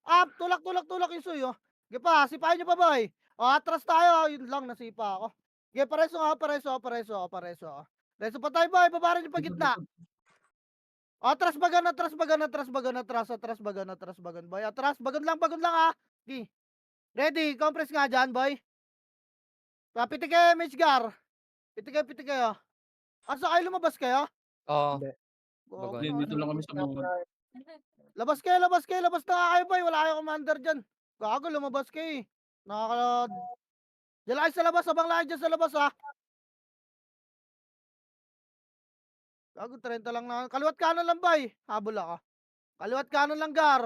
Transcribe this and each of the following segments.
Up, tulak, tulak, tulak yung suyo. Sige pa, sipain nyo pa boy. O, atras tayo. Yun lang, nasipa ako. Sige, pareso nga, pareso, pareso, pareso. Pareso pa tayo boy, babaran nyo pa Likod, gitna. likod. O, atras bagan, atras bagan, atras bagan, atras bagan, atras bagan boy. Atras, bagan lang ha. Sige. Ready, compress nga dyan boy. Pitik kayo, Mitchgar. Pitik kayo. Asa kayo, lumabas kayo? Oo. Hindi. Gogo Hindi, na. dito lang kami sa bungod. Labas kayo, labas kayo, labas na nga kayo boy. Wala kayong commander dyan. Gago, lumabas kayo eh. Nakaka... Diyan lang kayo sa labas, abang lang kayo dyan sa labas ha. Gago, 30 lang na. Kaliwat kanan lang boy. Habol ako. Kaliwat kanan lang gar.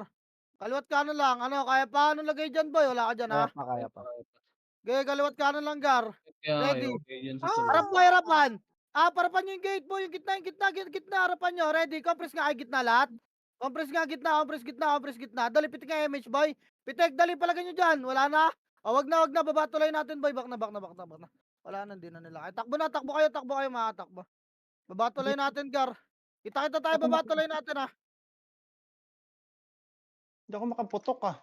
Kaliwat kanan lang. Ano, kaya pa? Ano lagay dyan boy? Wala ka dyan ha? Kaya pa. Okay, kaliwat kanan lang gar. Kaya Ready. kayo, okay yan sa sunod. Harap mo, harapan. Parapan nyo yung gate boy. Yung gitna, harapan nyo. Ready, compress nga ay gitna lahat. Compress nga gitna, compress gitna, compress gitna. Dali, pitik nga MH boy. Pitik, dali palagay nyo dyan. Wala na. Wag na. Baba tuloy natin boy. Back na. Wala na, hindi na nila. Ay, takbo na, takbo kayo, mga takbo. Baba tuloy natin, gar. Kita tayo, baba tuloy natin ha. Hindi ako makaputok ah.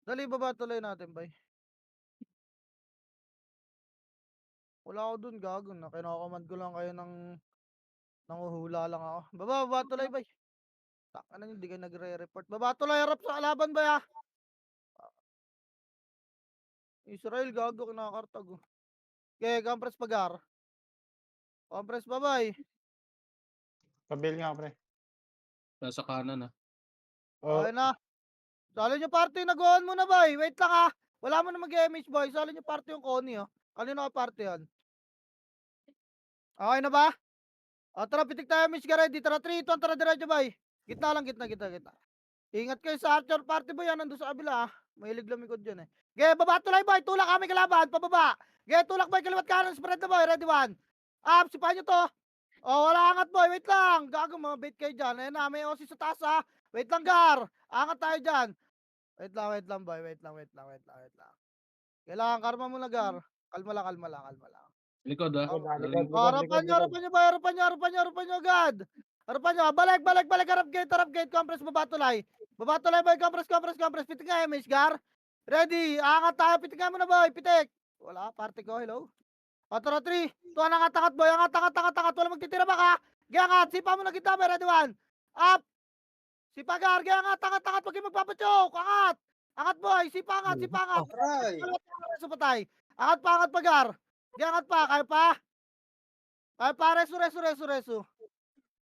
Dali, baba tuloy natin, boy. Wala ako dun, gago na. Kinakamand ko lang kayo ng nanguhula lang ako. Baba tuloy, boy. Taka na hindi kayo nagre-report. Baba tuloy, harap sa kalaban, boy, ha. Israel, gago, kinakartag. Oh. Okay, compress pagar. Compress pa, boy. Pabil nga pre. Nasa kanan ah. Oh, Okay na. Sali nyo party, nag-on muna, boy. Wait lang, ha. Wala mo na mag-MH, boy. Sali nyo party yung Connie, oh. Kanino ka party yan? Okay na ba? O, tara, pitik tayo, Mitch Garedi. Tara, 3, 2, tara, diretso, boy. Gitna lang, gitna. Ingat kayo sa Archer Party boy, yan nandun sa kabila ah. Mahilig lumikod dyan eh. Ge, baba tulay boy, tulak kami kalaban, pababa. Ge, tulak boy, kaliwat kanan, spread na boy, ready one. Up, sipahan nyo to. Oh, wala angat boy, wait lang. Gago, mga bait kayo dyan. Ayan na, may OC sa taas ah. Wait lang, Gar. Angat tayo dyan. Wait lang boy, wait lang. Kailangan karma muna, Gar. Kalma lang. Likod ah. likod. Oh, harapan nyo boy, harapan nyo agad. Harapan nyo, balik, harap gate, compress, babatulay boy, compress, pitik nga, MH, Gar. Ready, angat tayo, pitik nga muna boy, pitik. Wala, party ko, hello. O, tara, 3, 2, angat, boy, angat, wala magtitira ba ka? Giangat, sipa mo na kita, boy, ready, 1. Up, sipa, Gar, giangat, wag kayo magpapatsok, angat, boy, sipa, angat. Aray! Reso pa tayo, angat pa, Gar. Giangat pa, kaya pa. Kaya pa, reso.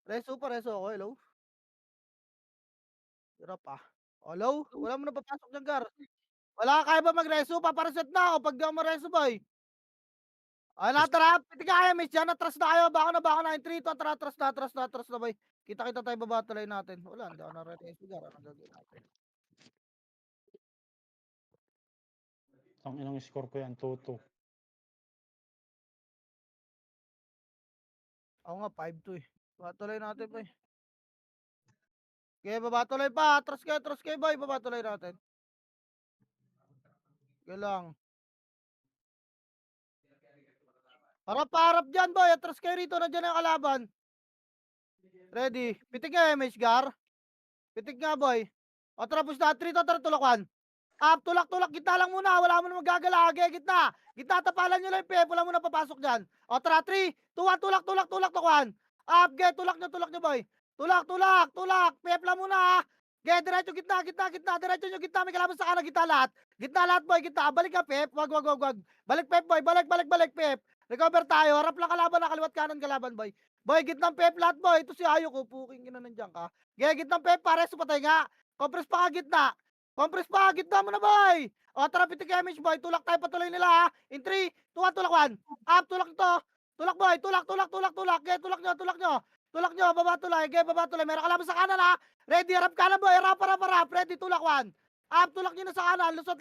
Reso ako, hello. Hirap ah. Hello? Wala mo na papasok dyan, Gar. Wala kaya ba mag-reso? Papareset na ako pag di ako ma-reso, boy. Ay, natara. Piti kaya, miss. Yan, atras na kayo. Bako na. In 3, 2, atras na, boy. Kita tayo baba tuloy natin. Wala, hindi ako na-reso, Gar. Anong gagawin natin? Ang inang score ko yan, 2-2. Ako nga, 5-2 eh. Baba tuloy natin, boy. Okay, baba tuloy pa. Atras kayo, boy. Baba tuloy natin. Okay lang. Harap dyan, boy. Atras kayo rito. Nandiyan na yung kalaban. Ready. Pitik nga, MH, Gar. Pitik nga, boy. O, tara, push na. 3, 2, tara, tulakwan. Up, tulak. Gitna lang muna. Wala mo na magagala. Okay, gitna. Tapalan nyo lang yung PF. Wala mo na papasok dyan. O, tara, 3, 2, 1, tulak, tukwan. Up, get, tulak nyo, boy. Tulak. PF lang muna, ha. Get, diretso, gitna. Diretso nyo, gitna. May kalaban sa kanan, gitna lahat. Gitna lahat, boy, gitna. Balik ka, PF. Wag. Balik, PF, boy. Balik, PF. Recover tayo. Harap lang kalaban na. Kaliwat kanan kalaban, boy. Boy, gitnang PF lahat, boy. Ito si Ayo ko. Puking ina nandiyan ka. Get, gitnang PF, pares, patay nga. Compress pa ka, gitna. Compress pa, gitna mo na, boy! O, tara, pitik damage, boy. Tulak tayo, patuloy nila, ha. In 3, 2, 1, tulak 1. Up, tulak ito. Tulak, boy. Tulak. Okay, tulak nyo. Baba tulay. Meron ka lang sa kanan, ha. Ready, harap kanan, boy. Harap. Ready, tulak 1. Up, tulak nyo na sa kanan. Lusot.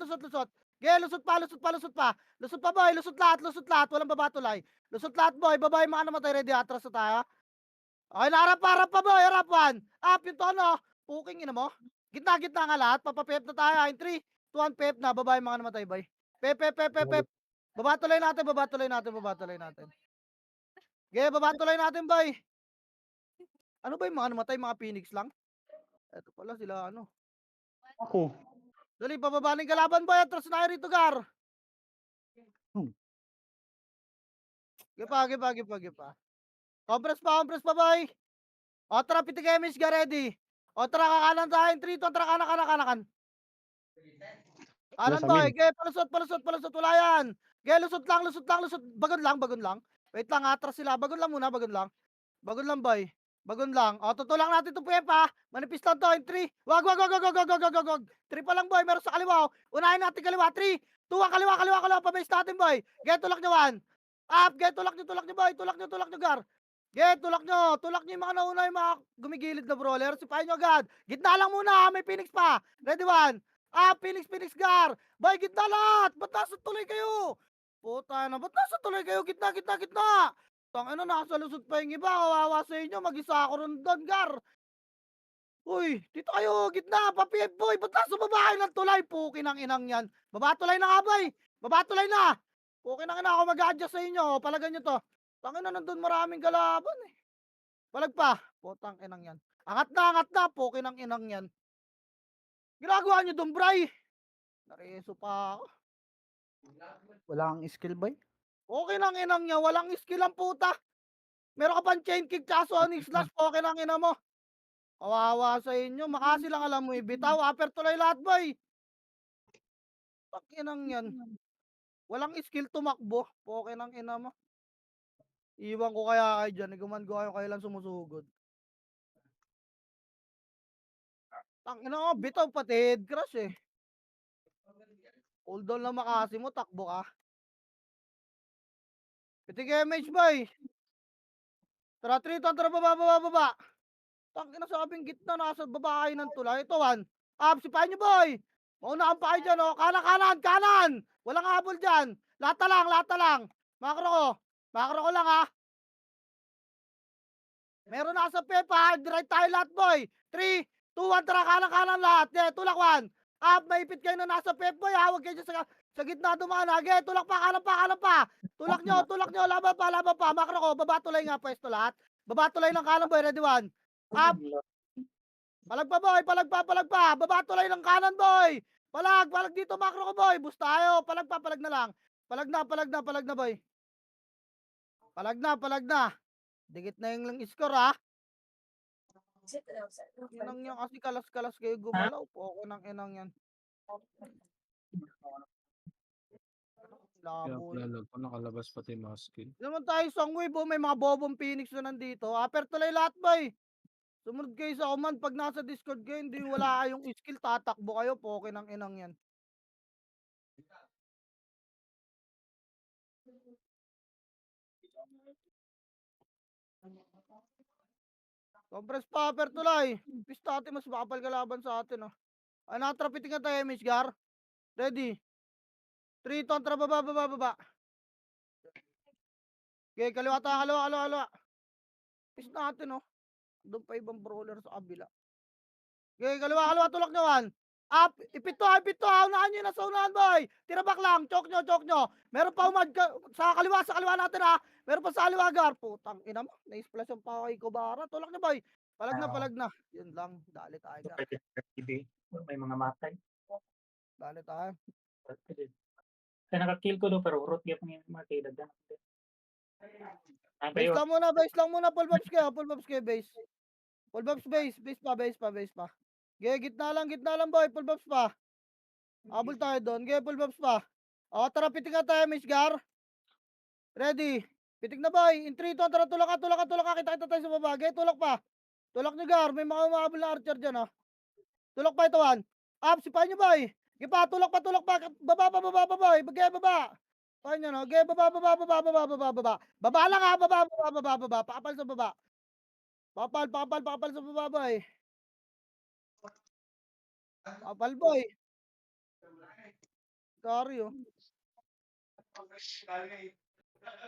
Okay, lusot pa. Lusot pa, boy. Lusot lahat. Walang baba tulay. Lusot lahat, boy. Baba yung mga namatay. Ready, atras na tayo. Okay, harap pa, boy. Harap 1. Up, yung tono. Puking ina mo. Gitna nga lahat. Papapep na tayo. In 3, 2, 1, pep na. Babae mga namatay, bay. Pep. Baba tuloy natin. Okay, baba tuloy natin, bay. Ano ba yung mga namatay? Mga Phoenix lang? Eto pala sila, ano. Ako. Dali, pababa ng kalaban boy. Atras na kayo rito, Gar. Gipa. Compress pa, boy. O, tara, pitik MH ka ready. O, tara, kakanan tayo. 3, 2, tara, kanan. Kanan, sa boy. mid. Ge, palusot. Wala yan. Ge, lusot lang. Bagon lang. Wait lang, atras sila. Bagon lang muna, bagon lang, boy. Bagon lang. O, tutulak natin itong puwepa. Manipis lang to. In 3. Wag. 3 pa lang, boy. Meron sa kaliwa. Unahin natin kaliwa. 3, 2, kaliwa. Pabase natin, boy. Ge, tulak nyo, 1. Up. Ge, tulak nyo, boy. Tulak nyo, Gar. Ge, tulak nyo yung mga nauna, yung mga gumigilid na brawler. Sipahin nyo agad. Gitna lang muna. May Phoenix pa. Ready, 1. Up. Phoenix, Gar. Boy, gitna lahat. Ba't nasa tuloy kayo? Puta na. Ba't nasa tuloy kayo? Gitna. Tangina, nakasalusot pa yung iba. Kawawa sa inyo. Mag-isa ako ron doon, Gar. Uy, dito kayo. Gitna. Papi, boy. Ba't nasa babae ng tulay? Puki ng inang yan. Baba tulay na nga, boy. Puki ng ina ako mag-adjust sa inyo. Palagan nyo to. Tangina, nandun maraming galaban eh. Palag pa. Putang inang yan. Angat na. Puki ng inang yan. Ginagawa nyo doon, Bray. Nareso pa ako. Wala kang skill boy? Okay ng inang niya. Walang skill ang puta. Meron ka pang chain kick tsaka sonic slash. Okay ng ina mo. Kawawa sa inyo. Makasi lang alam mo ibitaw. Upper tuloy lahat, boy. Pakinang yan. Walang skill tumakbo. Okay ng ina mo. Iwan ko kaya kayo dyan. Iguman ko kayo lang sumusugod. Tangina ko, bitaw pati head crush eh. Hold on lang makasi mo, takbo ka. Pitik MH, boy. Tara, 3, tara, baba. Tangina, sabing gitna, nasa baba kayo ng tulay. Ito, 1. Up, sipahin nyo, boy. Maunahan pa kayo dyan, oh. Kanan. Walang habol dyan. Lata lang. Makro ko lang, ha. Meron na sa Pepa. Right tayo lahat, boy. 3, 2, 1, tara, kanan lahat. Yeah, tulak 1. Up, maipit kayo na nasa Pep, boy. Hawag kayo dyan sa gitna dumaan, ha. Okay, tulak pa, kanan pa. Tulak nyo, laban pa. Makro ko, baba tulay nga, pwesto lahat. Baba tulay ng kanan, boy. Ready, 1. Up. Palag pa, boy. Baba tulay ng kanan, boy. Palag dito, makro ko, boy. Boost tayo. Palag na lang. Palag na, boy. Palag na. Dikit na yung score, ha. Inang nyo kasi kalas kayo gumalaw. Poko ng inang yan. Kaya Labo yun. lalag ko, nakalabas pati mga skill. Naman tayo sa wave, may mga bobong Phoenix na nandito. Upper tuloy lahat, boy. Sumunod kayo sa command. Pag nasa Discord kayo, hindi wala kayong skill, tatakbo kayo. Poke ng inang yan. Compress pa, upper tuloy. Pista atin, mas makapal kalaban sa atin, oh. Ay, natrapitin ka tayo, Miss Gar. Ready? 3, tara, baba. Okay, kaliwa tayo, kaliwa. Pista natin, oh. Doon pa ibang brawler sa kabila. Okay, kaliwa, tulak nyo, 1. Up, ipit to, unahan nyo na sa unahan, boy. Tira back lang, choke nyo. Meron pa umad sa kaliwa natin, ha. Meron pa sa kaliwa, Gar. Putang ina mo, na-splash yung pa kay Kubara. Tulak nyo, boy. Palag na. Yun lang, dali tayo, Gar. May mga matay. Dali tayo. Kaya nakakill ko doon pero urot yung mga kilad na. Base lang muna, full buffs kayo, base. Full buffs, base pa. Okay, gitna lang, boy, full buffs pa. Abol tayo doon, okay, full buffs pa. O, tara, pitik na tayo, Miss Gar. Ready? Pitik na, boy. In 3, 2, tara, tulak ka. Kita tayo sa baba. Okay, tulak pa. Tulak nyo, Gar. May mga umahabol na archer dyan, ha. Tulak pa ito, 1. Up, sipahin nyo, boy. Okay pa, tulak pa. Baba, boy. Okay, baba. Pahin nyo, no? Okay, baba. Baba lang, ha. Baba. Pakapal sa baba. Pakapal sa baba, boy. Pakapal, boy. Sorry, oh.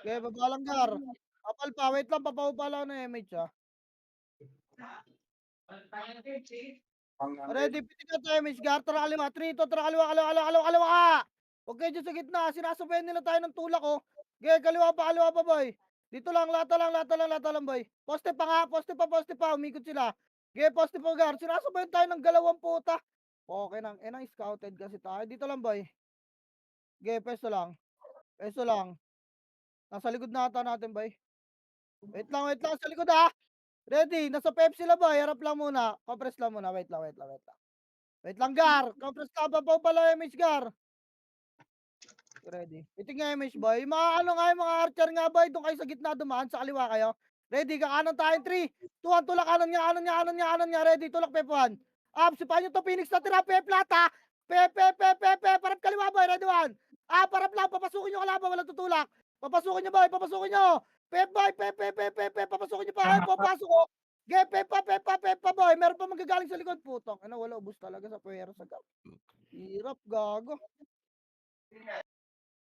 Okay, baba lang, Gar. Pakapal pa. Wait lang, papawala na MH, ha. Ready, pitik na tayo, Miss Gar. Tara, kaliwa. 3, 2, tara, kaliwa ka. Huwag kayo dyan sa gitna. Sinasabayan nila tayo ng tulak, oh. Okay, kaliwa pa, boy. Dito lang, lata lang, boy. Poste pa. Umikot sila. Okay, poste pa, Gar. Sinasabayan tayo ng galawang puta. Okay nang scouted kasi tayo. Dito lang boy. Ge, peso lang. Peso lang. Nasa likod na ata natin boy. Wait lang. Sa likod ah. Ready. Nasa Pepsi sila boy. Harap lang muna. Compress lang muna. Wait lang. Wait lang Gar. Compress ka pa pala MH Gar. Ready. Ito nga MH boy. Yung mga ano nga yung mga archer nga boy. Doon kayo sa gitna dumaan. Sa kaliwa kayo. Ready. Kakanan tayo. 3, 2, 1. Tulak. Kanan niya. Ready. Tulak Pep 1. Up. Sipahan nyo to. Phoenix na tira. Pep plata. Pep. Parap kaliwa boy. Ready 1. Parap lang. Papasukin nyo kalaban. Walang tutulak. Papasukin nyo boy. Papasukin nyo. Pep boy. Pep. Papasukin nyo pa. Ay, papasok ko. Ge, Pep pa boy. Meron pa magagaling sa likod. Putong. Ano, wala. Ubus talaga sa puwera sa gap. Hirap. Gago.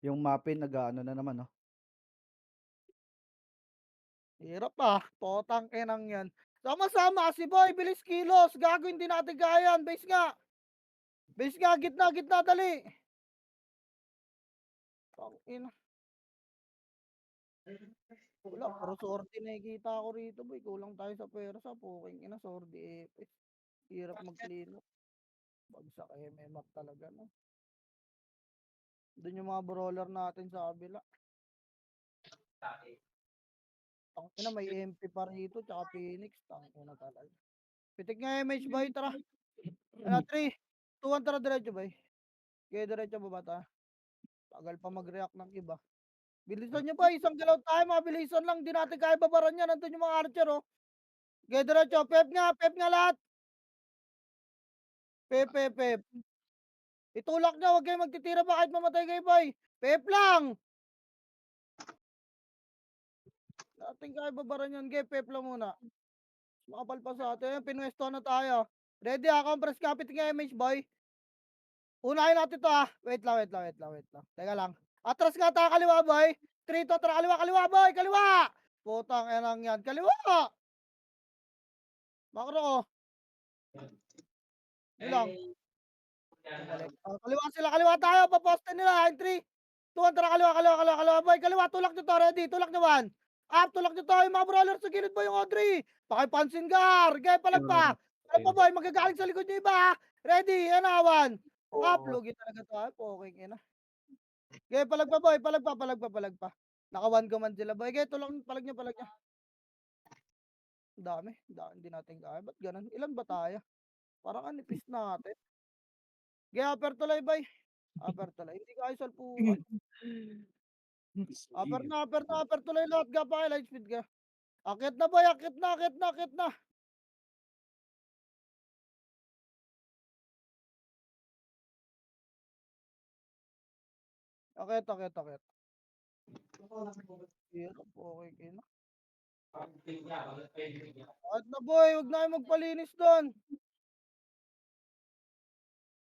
Yung mapin nag-aano na naman, no? Hirap ah, potang enang yan. Sama-sama, si Boy, bilis kilos. Gago, hindi natin kaya yan. Base nga, gitna, dali. Tangina. Wala, puro sorti nakikita ko rito, boy. Kulang tayo sa pwersa. Puking ina, sordi FX. Hirap mag-clean up. Bagsak map talaga, no? Doon yung mga brawler natin sa kabila. Tangina, may MP pa rito, tsaka Phoenix. Tangina talaga. Pitik nga MH, boy, tara. 3, 2, 1, tara diretso, boy. Kaya diretso ba ta? Tagal pa mag-react ng iba. Bilisan nyo ba? Isang galaw tayo, mabilisan lang. Di natin kaya babaran yan. Nandun yung mga archer, oh. Kaya diretso. Pep nga lahat. Pep. Itulak nyo, huwag kayo magtitira ba kahit mamatay kayo, boy. Pep lang. Natin kaya babaran yan. Kaya Pep lang muna. Makapal pa sa atin. Pinwesto na tayo. Ready ha? Compress kapit nga MH, boy. Unahin natin to ha. Wait lang. Teka lang. Atras nga tayo kaliwa, boy. 3, 2, tara kaliwa, boy. Kaliwa. Putang enang yan. Kaliwa. Makro ko. Yun lang. Kaliwa tayo. Paposte nila. 3, 2, 1, tara kaliwa, boy. Kaliwa. Tulak nyo to. Ready. Tulak nyo 1. Up. Tulak nyo to. Yung mga brawler sa gilid, boy. Yung Audrey. Pakipansin Gar. Gaya palagpa. Palagpa, boy. Magagaling sa likod nyo iba. Ready. Yan na 1. Up. Lugi talaga tayo. Poking ina. Gaya palagpa, boy. Palagpa. Naka 1 command sila, boy. Gaya tulak. Palag nyo. Dami. Hindi natin kaya. Ba't ganun? Ilan ba tayo? Parang anipis natin. Gaya upper tuloy, boy. Upper tuloy. Hindi kaya salpuan. Upper tuloy lahat. Gapa, light speed ka. Akit na, boy. Akit na. Akit. Hirap, okay kina. Akit na, boy. Huwag na kayo magpalinis doon.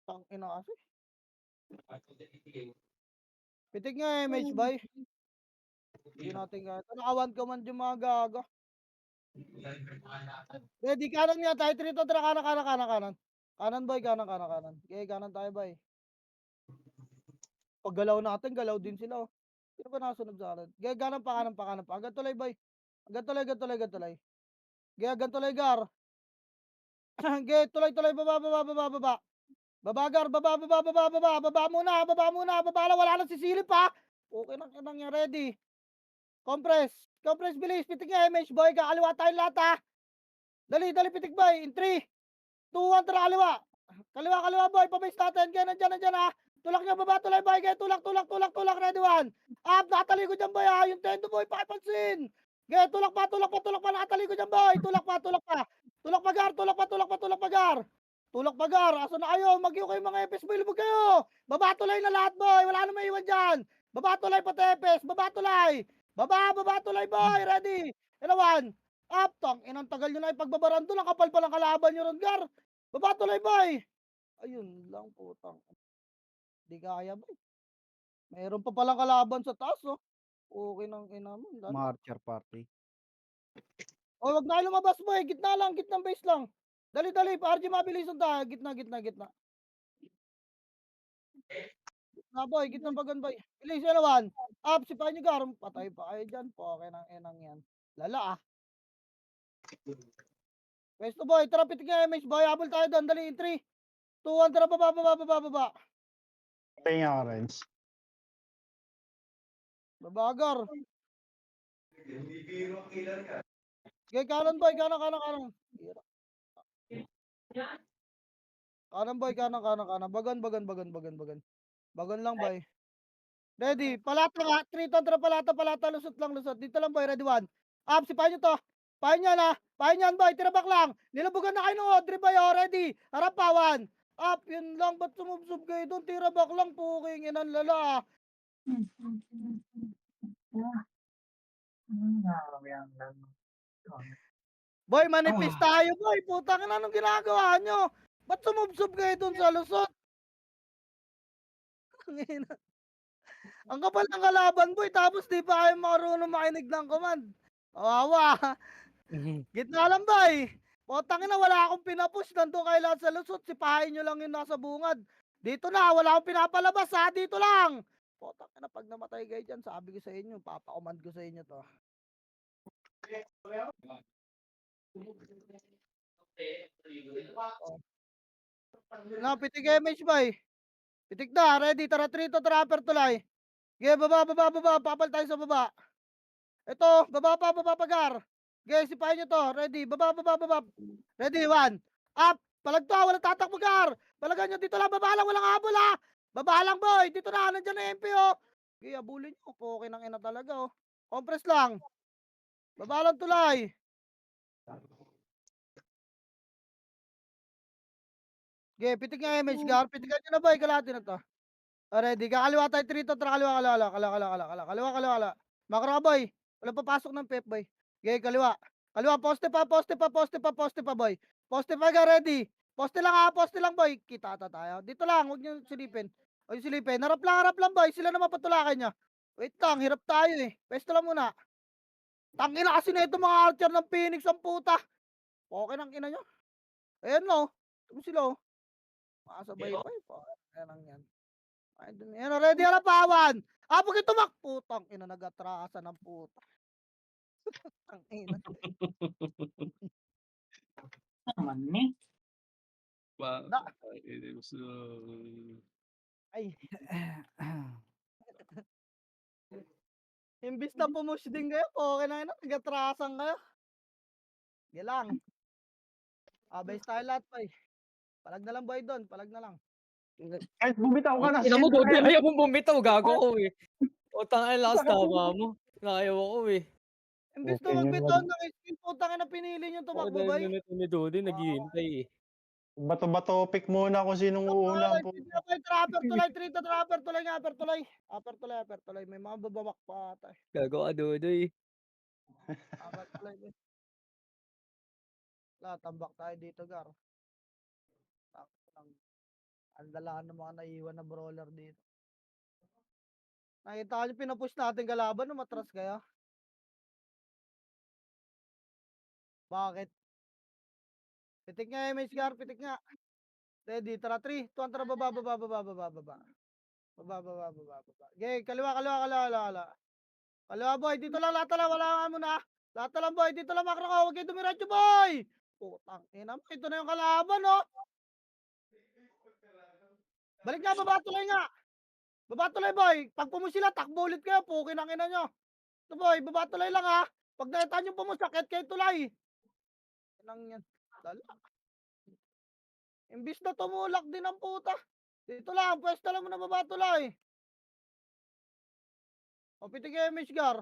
Tangina kasi. Pitik nga MH, boy. Hindi natin kaya. Naka 1 command yung mga gaga. Ready, kanan nga tayo. 3 to, tara, kanan. Kanan, boy, kanan. Okay, kanan tayo, boy. Pag galaw natin, galaw din sila, oh. Sino ba nakasunod sa akin? Gaya, kanan pa. Hanggang tuloy, boy. Hanggang tuloy. Gaya, hanggang tuloy, Gar. Gaya, tuloy, baba. Baba, Gar, baba. Baba muna. Baba lang, wala nang sisilip, ha. Okay nang yan, ready. Compress, bilis. Pitik nga, MH, boy. Kakaliwa tayo lahat, ha. Dali, pitik, boy. In 3, 2, 1, tara, kaliwa. Kaliwa, boy. Pabase natin. Kaya nandyan, ha. Tulak nyo, baba, tuloy, boy. Kaya tulak. Ready, 1. Up, nakataliko dyan, boy, ha. Yung tendo, boy, pakipansin. Kaya tulak pa. Nakataliko dyan, boy. Tulak pa. Tulak pa, Gar. Tulak pa, Gar. Asa na kayo? Mag-iyo kayo, mga epes, boy. Lubog kayo. Baba, tulay na lahat, boy. Wala na may iwan dyan. Baba, tulay, pati epes. Baba, tulay, boy. Ready. Ilawan. Up, tang. Inang tagal nyo na ipagbabaran doon. Ang kapal pa lang kalaban nyo ron, Gar. Baba, tulay, boy. Ayun lang, putang. Di kaya, boy. Mayroon pa palang kalaban sa taas, oh. Okay nang ina mo. Marcher party. Oh, wag na kayo lumabas, boy. Gitnang base lang. Dali, RG mabilisan tayo. Gitna. Gitna, boy. Gitna bagan, boy. Bilis, ilawan. Up, si Panyo Gar. Patay pa kayo dyan. Okay nang inang yan. Lala, ah. Pwesto, boy. Tara, pitik nga, MH, boy. Habol tayo doon. Dali, in 3, 2-1, tara baba, baba, baba, baba. Pahinga ka, Renz. Babagar. Okay, kanan boy, kanan, kanan, kanan. Kanan boy, kanan, kanan, kanan. Bagan, bagan, bagan, bagan, bagan. Bagan lang boy. Ready, palata nga. 3 tara palata, palata. Lusot lang, lusot. Dito lang boy, ready 1. Up, sipahin nyo to. Pahin yan ha. Pahin yan boy, tirabak lang. Nilabugan na kayo ng Audrey boy, oh. Ready. Harap pa, 1. Up, yun lang. Ba't sumubsob kayo doon? Tirabak lang, puking inang lala. Boy, manipis tayo boy. Putang ina, anong ginagawa nyo? Ba't sumubsob kayo doon sa lusot? Ang ina. Ang kapal ng kalaban boy, tapos di pa kayo marunong makinig ng command. Kawawa. Gitna lang boy. Putang ina, wala akong pinapush. Nandun kayo lahat sa lusot. Sipahin nyo lang yung nasa bungad. Dito na, wala akong pinapalabas ha. Dito lang. Putang ina, pag namatay kayo dyan, sabi ko sa inyo, papakomand ko sa inyo to. Na, pitik image boy. Pitik na, ready. Tara, 3 to trapper tulay. Okay, baba, baba, baba. Papal tayo sa baba. Ito, baba pa, baba pagar. Okay, sipahin nyo to. Ready, baba, baba, baba. Ready, 1. Up. Palag to, walang tatakbo gar. Palagan nyo, dito lang, baba lang, walang habol ha. Baba lang boy, dito na, nandiyan na MP oh. Okay, abulin nyo. Okay nang ina talaga oh. Compress lang. Baba lang tulay. Okay, pitik nga image gar. Pitikan nyo na boy, kalahati na to. Ready, kakaliwa tayo 3 to, tara kaliwa, kaliwa, kaliwa, kaliwa. Makro ka boy. Walang papasok ng pep boy. Okay, kaliwa. Kaliwa, poste pa, poste pa, poste pa, poste pa boy. Poste pa ka, ready. Poste lang ha, poste lang boy. Kita ata tayo. Dito lang, huwag nyo silipin. Huwag nyo silipin. Harap lang boy. Sila na mapatulakan niya. Wait lang, hirap tayo eh. Pesto lang muna. Tangina kasi na ito mga archer ng Phoenix ang puta. Okay nang ina nyo. Ayan no. Ito sila oh. Makasabay pa eh. Ayan ang yan. Ayan, ready na pawan. Pag ito putang ina, nag-atrasa ng puta. Ang ina. Naman ni. Da. Ay, imbis na pumush din kayo, okay na yun, nag-atrasan kayo. Sige lang. Base tayo lahat pa eh. Palag na lang boy doon, palag na lang. Ay, bumitaw ka na. Ina mo, Sino Dodi, kaya? ayaw mong bumitaw, gago ko eh. Utang ay last tama mo. Ayaw ako eh. Imbis Okay, na yun magbitaw ng skill, putang ina, pinili nyo Ako tumakbo dahil boy. minute ni Dodi, naghihintay eh. Bato-bato pick muna kung sinong uulam po. Trapper tulay, 3 to trapper tulay nga, upper tulay. Upper tulay, may mga babawak pa ata eh. Gago ka, Dodi. Upper tulay boy. Tambak tayo dito gar. Ang dalaan ng mga naiwan na brawler dito. Nakita nyo, pinapush natin kalaban, matras kaya. Bakit? Pitik nga, MH Gar, pitik nga. Ready, tara, 3, 2, tara, baba. Okay, kaliwa. Kaliwa, boy, dito lang, lahat lang, wala nga muna. Lahat lang, boy, dito lang, makro ka, huwag kayo dumiretso, boy! Putang ina mo, ito na yung kalaban, oh! Balik nga, baba tuloy nga! Baba tuloy, boy! Pag pumus sila, takbo ulit kayo, pukin ang ina nyo. Ito, boy, baba tuloy lang, ha! Pag nakita nyo pumus, sakit kayo tulay. Inang yan. Lala. Imbis na tumulak din ang puta. Dito lang, pwesto lang muna baba tulay. O, pitik yung image gar.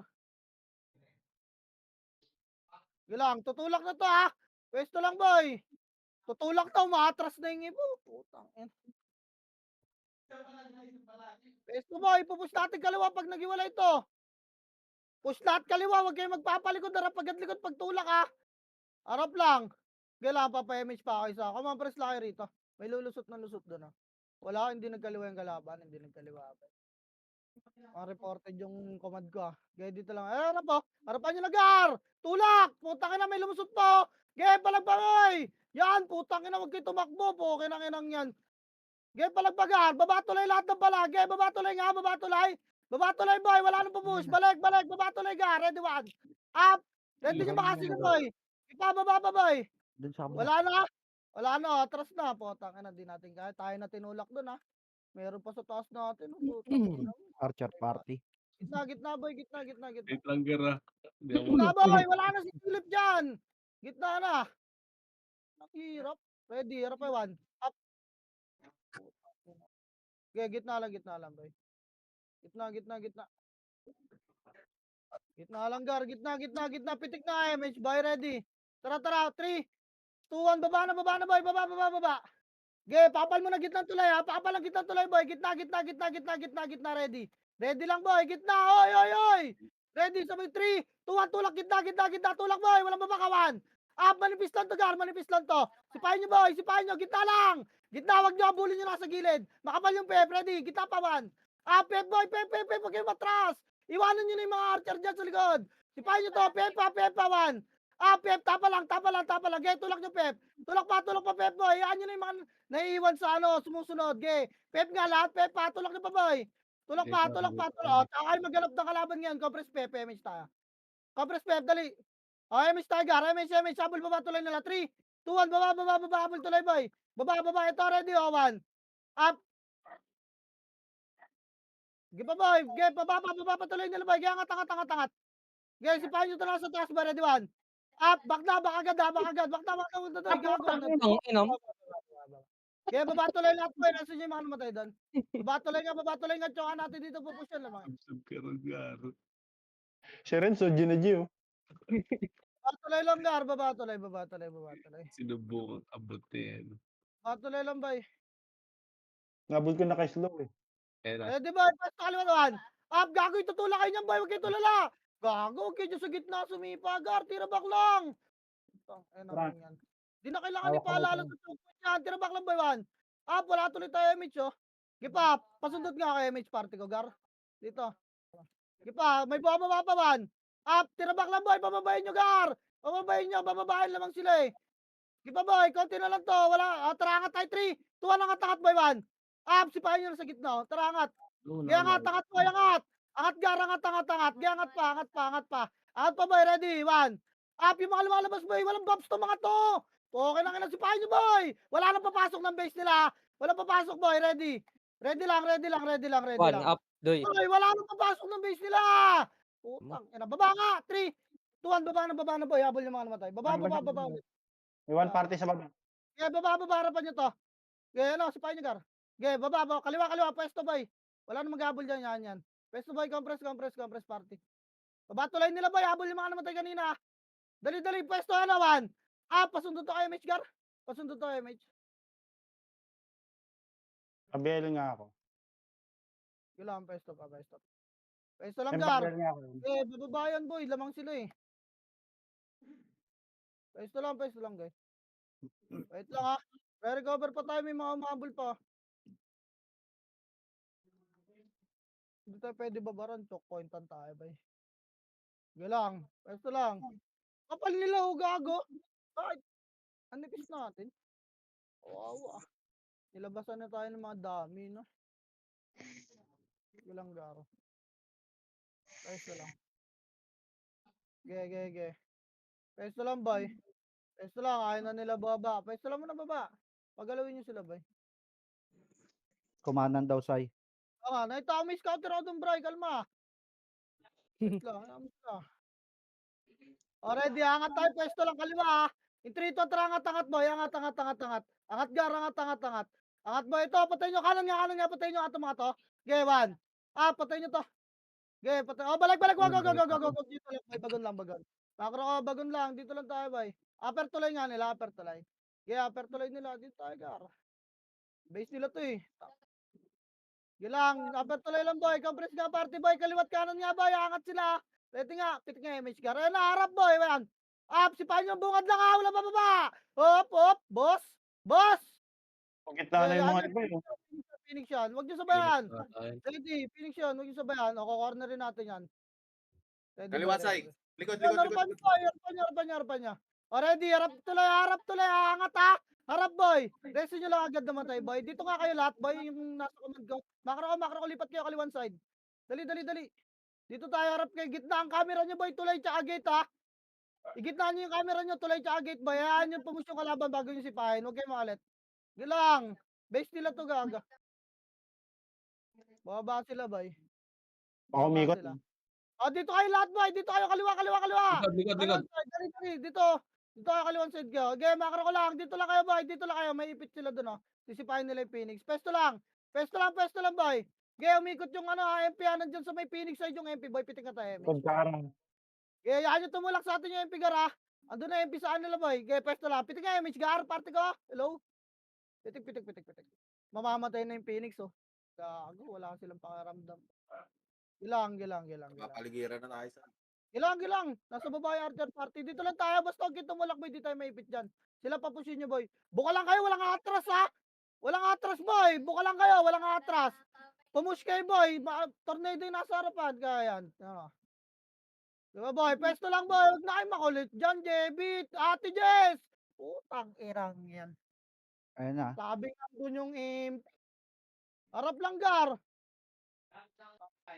Sige lang, tutulak na to ha. Pwesto lang boy. Tutulak na, umaatras na yung ibo. Putang ina. Pwesto boy, pupush natin kaliwa pag nagiwala ito. Push lahat kaliwa, huwag kayong magpapalikod. Harap agad likod pagtulak ha. Harap lang. Kailangan pa-image pa kayo sa ako. Press lang kayo rito. May lulusot na lusot doon ha. Wala, hindi nagkaliwa yung kalaban. Hindi nagkaliwa. Reported yung command ko ah. Gaya dito lang. Harap po. Harapan nyo na gar. Tulak. Putang ina, may lumusot po. Gaya palagpangay. Yan, putang ina, huwag kayo tumakbo po. Kinang inang yan. Gaya palagpagar. Baba tulay lahat ng bala. Gaya baba tulay nga, baba tulay. Baba tulay boy, wala nang pupush. Balik. Baba tulay gar. Ready 1. Up. Ready nyo makasing boy. Ipababa pa boy. Dun sa kabila. Wala na. Wala na, atras na. Putang ina, di natin kaya. Tayo na tinulak dun ha. Meron pa sa taas natin. Putang ina. Archer party. Gitna boy, gitna. Wait lang, Gara. Hindi ako Gitna boy, wala na si Philip dyan. Gitna na. Nakihirap. Ready, harap ay one. Up. Okay, gitna lang boy. Gitna. Gitna lang gar, gitna. Pitik na MH boy, ready. Tara, 3, 2, 1, baba na boy, baba. Okay, papal mo na gitna tulay ha. Papal ang gitna tulay boy. Gitna, ready. Ready lang boy, gitna. Oy. Ready, sabay 3, 2, 1, tulak, gitna, tulak boy. Walang babakawan. Up, manipis lang to gar, manipis lang to. Sipahin nyo boy, gitna lang. Gitna, wag nyo abulin nyo nasa gilid. Makapal yung pep, ready, gitna pa man. Pep boy, pep, wag kayo matras. Iwanan nyo na yung mga archer dyan sa likod. Sipahin nyo to, pep pa man. Pep, tapa lang. Okay, tulak nyo pep. Tulak pa, pep boy. Iyan nyo na yung mga naiiwan sa sumusunod. Okay. Pep nga lahat, pep pa. Tulak nyo pa boy. Tulak pa. Tsaka kayo maghanap ng kalaban ngayon. Compress pep, MH tayo. Compress pep, dali. MH tayo, gar. MH, habol baba tuloy nila. 3, 2, 1, baba, habol tuloy boy. Baba, ito ready, 1. Up. Sige pa boy, sige, baba tuloy nila boy. Kaya angat. Okay, sipahin nyo ito lang sa taas ba, ready, 1. Up, back na, bak agad. Back na, gago. Ang inam. Kaya baba tuloy lahat boy, nasa yung mga namatay doon. Baba tuloy nga, tsoka natin dito pupusyan lang mga. Sub ka rin, Gara. Si Renzo, G. Baba tuloy lang gar, baba tuloy. Sinubukang abutin. Baba tuloy lang boy. Nabot ko na kay Slow eh. Ayan na. Di ba, pasto kaliwan. Up, gago, itutulak kayo niyan boy, huwag kayo tulala. Gago, huwag kayo dyan sa gitna, sumipa gar, tira back lang. Ayun Tara. naman yan. Di na kailangan Hawak ko ipaalala na sa 2 point yan, tira back lang boy 1. Up, wala tuloy tayo MH oh. Gipa, pasundot nga kay MH party ko gar. Dito. Gipa, may bumaba pa man. Up, tira back lang boy, pababayin nyo gar. Bababayin lamang sila eh. Gipa boy, konti na lang to. Wala, tara angat tayo 3, 2, 1, angat boy 1. Up, sipahin nyo na sa gitna. Tara angat. Kaya angat boy, angat. Angat gar, angat. Kaya angat pa. Angat pa boy, ready, 1. Up, yung mga lumalabas boy, walang bumps to mga to. Okay na sipahin nyo boy. Wala nang papasok ng base nila. Walang papasok boy, ready. Ready lang. One up, doy. Boy, wala nang papasok ng base nila. Putang, ina, baba nga. 3, 2, 1, baba na boy. Habol yung mga namatay. Baba. May one party sa baba. Kaya baba, harapan nyo to. Kaya sipahin nyo gar. Okay, baba, kaliwa, pwesto boy. Wala nang maghabol dyan, yan. Pwesto boy, compress party. Baba tulay nila boy, habol yung mga namatay kanina. Dali, pwesto naman. Pasundot to kay MH gar. Kabelo nga ako. Kailangan pwesto pa. Pwesto lang May gar. bagel nga ako. Bababayan boy, lamang sila eh. Pwesto lang guys. Wait lang ha. Recover pa tayo, may mga umabol pa. Hindi tayo pwede babaran, choke pointan tayo bay. Sige lang, pwesto lang. Kapal nila gago. Bakit? Anipis natin. Wawa. Nilabasan na tayo ng mga dami, no? Sige lang, garo. Pwesto lang. Ge. Pwesto lang, boy. Pwesto lang, ayaw na nila baba. Pwesto lang muna baba. Pagalawin nyo sila, boy. Kumanan daw, Sai. Nakita ko may scouter ako dun, bray. Kalma. Wait lang, Already, angat tayo. Pwesto lang, kaliwa, ha. In 3, 2, tara, angat, boy. Angat. Angat, gar, angat. Angat, boy. Ito, patay nyo. Kanan nga. Patay nyo ato mga to. Okay, 1. Patay nyo to. Okay, patay. Balik. Go. Dito lang, boy. Bagon. Makro ko, bagon lang. Dito lang tayo, boy. Upper tulay nga nila, upper tulay. Okay, upper tulay nila. Dito tayo, gar. Base nila to eh. Sige lang, upper tulay lang, boy. Compress nga, party, boy. Kaliwat kanan nga, boy. Angat sila. Ready nga, pitik nga, MH gar. Ayun na, harap, boy. Ayan. Up, sipahin nyo, bungad lang, ha. Wala bababa. Hop. Boss. Pagkit na yung mga iba yun. Phoenix yan. Huwag nyo sabayan. Ayun. Ready, Phoenix yan. Huwag nyo sabayan. Corner rin natin yan. Ready, Kaliwa boy, side. ready. Likod. Harapan nyo. Ready, harap tuloy. Angat, ha. Harap, boy. Resto nyo lang agad namatay, boy. Dito nga kayo lahat, boy. Yung nasa command ko. Makro ko, lipat kayo kaliwan side. Dali. Dito tayo harap kayo. Gitna ang camera nyo, boy. Tulay tsaka gate, ha. Igitnaan niyo yung camera niyo, tulay tsaka gate boy. Hayaan niyo pumus yung kalaban bago niyo sipahin. Huwag kayong makalit. Yun lang. Base nila to gaga. Bababa sila boy. Ako Bababa umikot. sila. Oh, dito kayo lahat boy. Dito kayo kaliwa. Likod. Kaliwan side. Dali. Dito. Dito kayo kaliwan side kayo. Okay, makro ko lang. Dito lang kayo boy. Dito lang kayo. May ipit sila dun oh. Sisipahin nila yung Phoenix. Pesto lang boy. Okay, umikot yung MP nandyan sa may Phoenix side yung MP boy. Pitik na tayo. Kod ka arang. Okay, yan yung tumulak sa atin yung MP gar ah. Andun na MP sa nila boy. Okay, pesto lang. Pitik nga MH gar. Party ko. Hello. Pitik. Mamamatay na yung Phoenix oh. Gago, wala silang pakiramdam. Gilang. Mapaligiran na tayo sa Gilang. Nasa baba yung Archer Party. Dito lang tayo. Basta huwag kitong mulak boy. Di tayo maipit dyan. Sila papusin nyo boy. Buka lang kayo. Walang atras ha. Walang atras boy. Buka lang kayo. Walang atras. Pumush kayo boy. Tornado yung nasa harapan. Kaya yan. Diba boy? Pesto lang boy. Huwag na kayo makulit dyan. Jebit. Ate Jess. Putang irang yan. Ayun na. Sabi nga doon yung imp. Harap lang gar.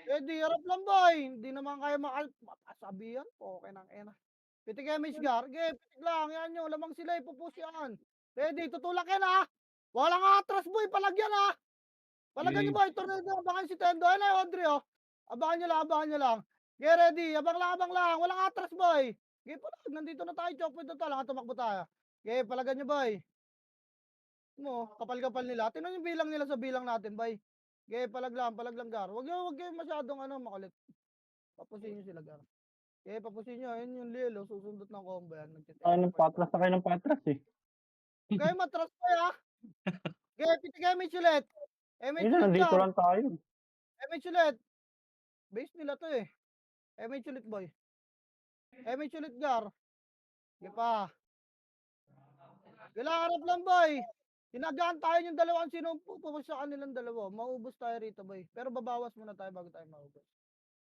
Di harap lang boy. Hindi naman kayo makasabihan. Okay nang ena. Pitik MH gar. Pitik lang. Yan nyo. Lamang sila. Ipupush yan. Ready. Tutulak yan ha. Walang atras boy. Palagyan ha. Palagyan nyo boy. Tornado. Abangan si Tendo. Ayun na Audrey oh. Abangan nyo lang. Get ready. Abang lang. Walang atras boy. Palag. Nandito na tayo. Choke point na tayo. Tumakbo tayo. Palagyan nyo boy. Kapal-kapal nila. Tingnan yung bilang nila sa bilang natin, bay. Palag lang, gar. Wag kayo masyadong makulit. Papusin nyo sila, gar. Papusin nyo. Ayun yung Lilo, susundot ng combo yan. Patras na kayo ng patras eh. Kayo matras pa ya. Pitik MH ulit. MH Minsan ulit, nandito gar. lang tayo. MH ulit. Base nila to eh. MH ulit, boy. MH ulit, gar. Pa. Kailangan harap lang, boy. Tinagaan tayo yung dalawang sino pupush sa kanilang dalawa. Maubos tayo rito, boy. Pero babawas muna tayo bago tayo maubos.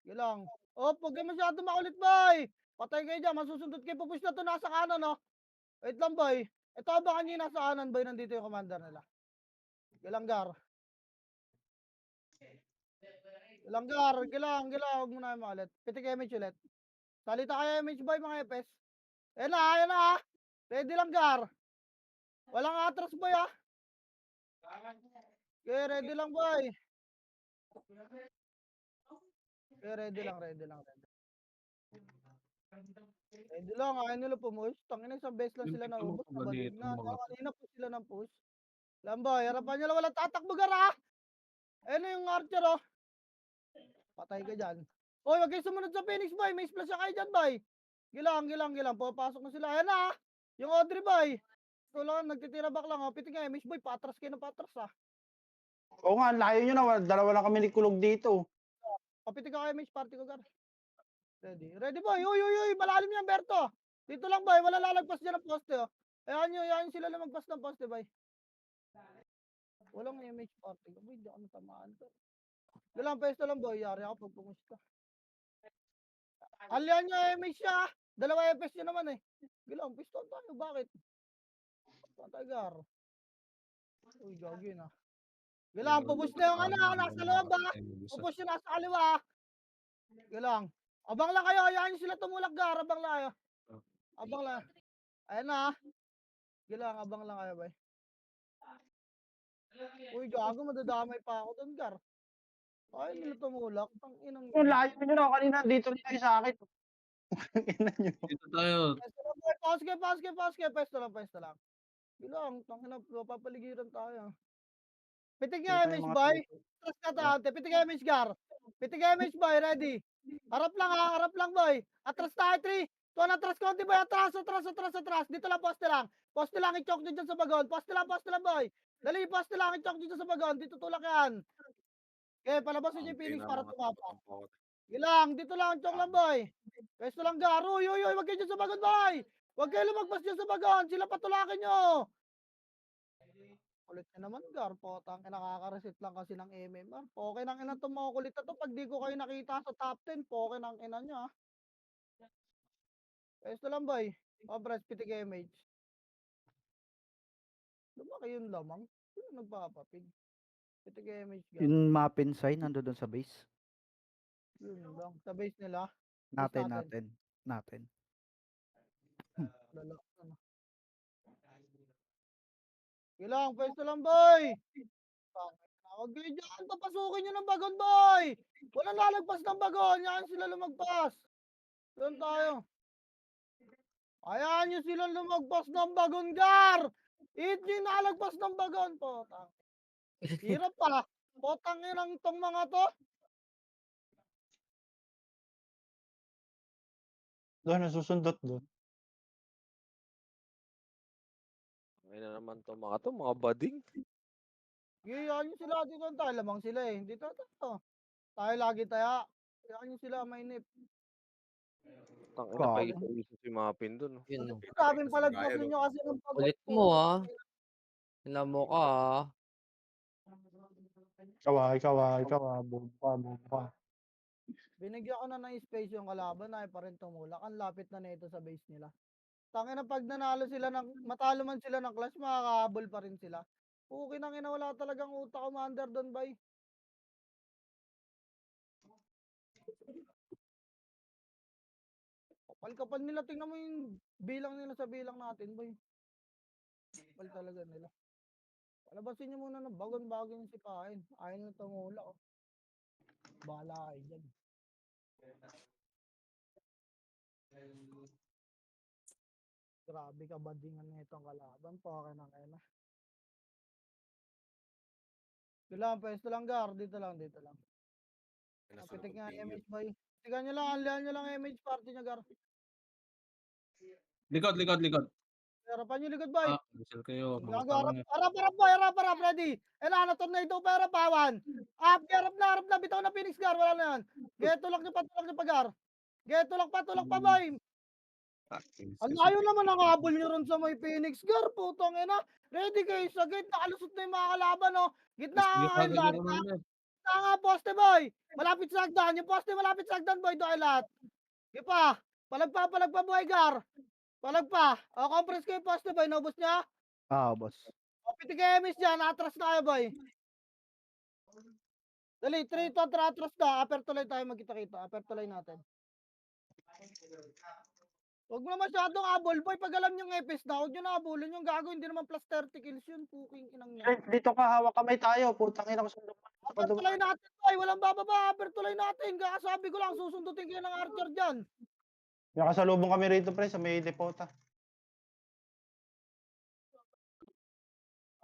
Gilang. Huwag kayo masyado makulit, boy. Patay kayo dyan. Masusundot kayo. Pupush na to nasa kanan, no? Wait lang, boy. Ito abangan nyo yung nasa kanan, boy. Nandito yung commander nila. Gilang, gar. Gilang. Huwag mo na makulit. Pitik MH ulit. Salita kayo MH, boy, mga epes. Ayan na. Ready lang, gar. Walang atras, boy, ah. Ready lang, boy. Ready lang. Ready lang, ayaw nila pumush. Tangina, isang beses lang sila naubos. Nabalik na. Kanina po sila ng push. Lamboy, harapan nyo lang. Walang tatakbo, gar, ah. Ayun yung Archer, oh. Patay ka dyan. Hoy, wag kayo sumunod sa Phoenix, boy. May splash kayo dyan, boy. Gilang. Papasok na sila. Ayan na, ah. Yung Audrey, boy. Ito lang, nagtitira back lang. Pitik nga, MH boy, patras kayo ng patras ah. Oo nga, layo nyo na. Dalawa lang kami ni kulog dito. Papitik ako MH, party ko gar. Ready boy, uy, malalim yan, Berto. Dito lang boy, wala lalagpas dyan ng poste oh. Ayan sila na magpas ng poste boy. Walang MH party ko, boy, di ako natamaan to. Galang pesto lang boy, yari ako pag pumusta. Alian nyo MH siya, dalawa FS nyo naman eh. Galang, piston tayo, bakit? Patagar. Uy, gagi na. Galang, pupush na yung nasa loob ba? Pupush yung nasa kaliwa. Galang. Abang lang kayo, hayaan sila tumulak gar. Abang lang kayo. Ayan na. Galang, abang lang kayo, bay. Uy, gago, madadamay pa ako doon, gar. Ay, nila tumulak. Tang inang. Yung layo nyo na kanina. Dito rin kayo sa akin. Ina nyo. Dito tayo. Pause kayo. Pesto lang. Galang, tangina, papaligiran tayo. Pitig nga MH boy. Trust ka taante. Pitig MH gar. Pitig MH boy. Ready. Harap lang boy. Atras tayo 3. Tuwan atras konti boy. Atras. Dito lang poste lang. Poste lang i-choke nyo dyan sa bagon. Poste lang boy. Dali poste lang i-choke nyo dyan sa bagon. Dito tulak yan. Okay, palabas nyo yung Phoenix para tumapa. Gilang. Dito lang. Choke lang boy. Pesto lang gar. Uy. Wag kayo dyan sa bagon boy. Wag kayo lumagpas dyan sa bagon. Sila patulakin nyo. Kulit na naman, gar. Potang nakaka-reset lang kasi ng MMR. Okay nang ina itong mga kulit na to. Pag di ko kayo nakita sa top 10, okay nang ina nyo, ha. Pesto lang, boy. Obras, pitik MH. Lumaki yung lamang. Sino nagpapapig? Pitik MH, gar. Yung mapin sign nando doon sa base. Yun lang. Sa base nila. Natin. Lala, ano. Ilang pwesto lang, boy. Huwag kayo dyan, papasukin nyo ng bagon, boy. Walang lalagpas ng bagon, yan sila lumagpas. Doon tayo. Ayan nyo sila lumagpas ng bagon, Gar. Hit nyo yung nalagpas ng bagon. Potang. Hirap pa. Potang inang tong mga to. Doon, nasusundot doon. Ay na naman to mga bading. Yan nyo sila dito. Tayo lamang sila eh. Hindi to. Tayo lagi tayo. Yan nyo sila mainip. Tangina, Gago. paisa-isa si Mapin dun. Yun, no. Sabing palagpasin nyo kasi ng bagon. Ulit mo, ah. Tingnan mo ka, ah. Kaway. Boom pa. Binigyan ko na ng space yung kalaban. Ay pa rin tumulak. Ang lapit na nito sa base nila. Tangina pag nanalo sila ng matalo man sila ng clash, makakahabol pa rin sila. Okay nang ina, wala talagang utak commander doon, bay. Kapal nila, tingnan mo yung bilang nila sa bilang natin, bay. Kapal talaga nila. Palabasin nyo muna ng bagon bago yung sipahin. Ayaw na tumula, oh. Bahala kayo dyan. Grabe ka badingan na itong kalaban. Pake na kayo na. Kailangan pwesto lang, Gar. Dito lang. Pitik nga MH, boy. Tigan nyo lang, anlihan nyo lang MH party nyo, Gar. Likod. Harapan nyo likod, boy. Cancel kayo. Mga Gago, tanga. harap, boy. Harap, ready. Ano, tornado pa, harapawan. Harap na. Bitaw na Phoenix, Gar. Wala na yan. Tulak nyo pa, Gar. Tulak pa, boy. Ang layo naman ang habol nyo ron sa may Phoenix, Gar. Putang ina. Ready kayo sa gate. Nakalusot na yung mga kalaban, no. Gitna kayo lahat. Gitna nga, poste, boy. Malapit sa hagdan. Yung poste malapit sa hagdan, boy. Doon lahat. Di pa. Palagpa, boy, Gar. Palagpa. O, compress kayo, poste, boy. Naubos niya. Boss. O, pitig kayo, miss dyan. Atras na kayo, boy. Dali, 3 to, atras na. Upper tuloy tayo magkita-kita. Upper tuloy natin. Huwag mo na masyadong abol, boy. Pag alam nyo ng epis na, huwag nyo na abulin yung gago. Hindi naman plus 30 kills yun. Puking inang niya. Dito ka, hawak kamay tayo. Putang ina, masundot. Upper tuloy natin, boy. Walang bababa. Upper tuloy natin. Kakasabi ko lang, susundutin kayo ng archer dyan. Nakasalubong kami rito, pre, sa may depota.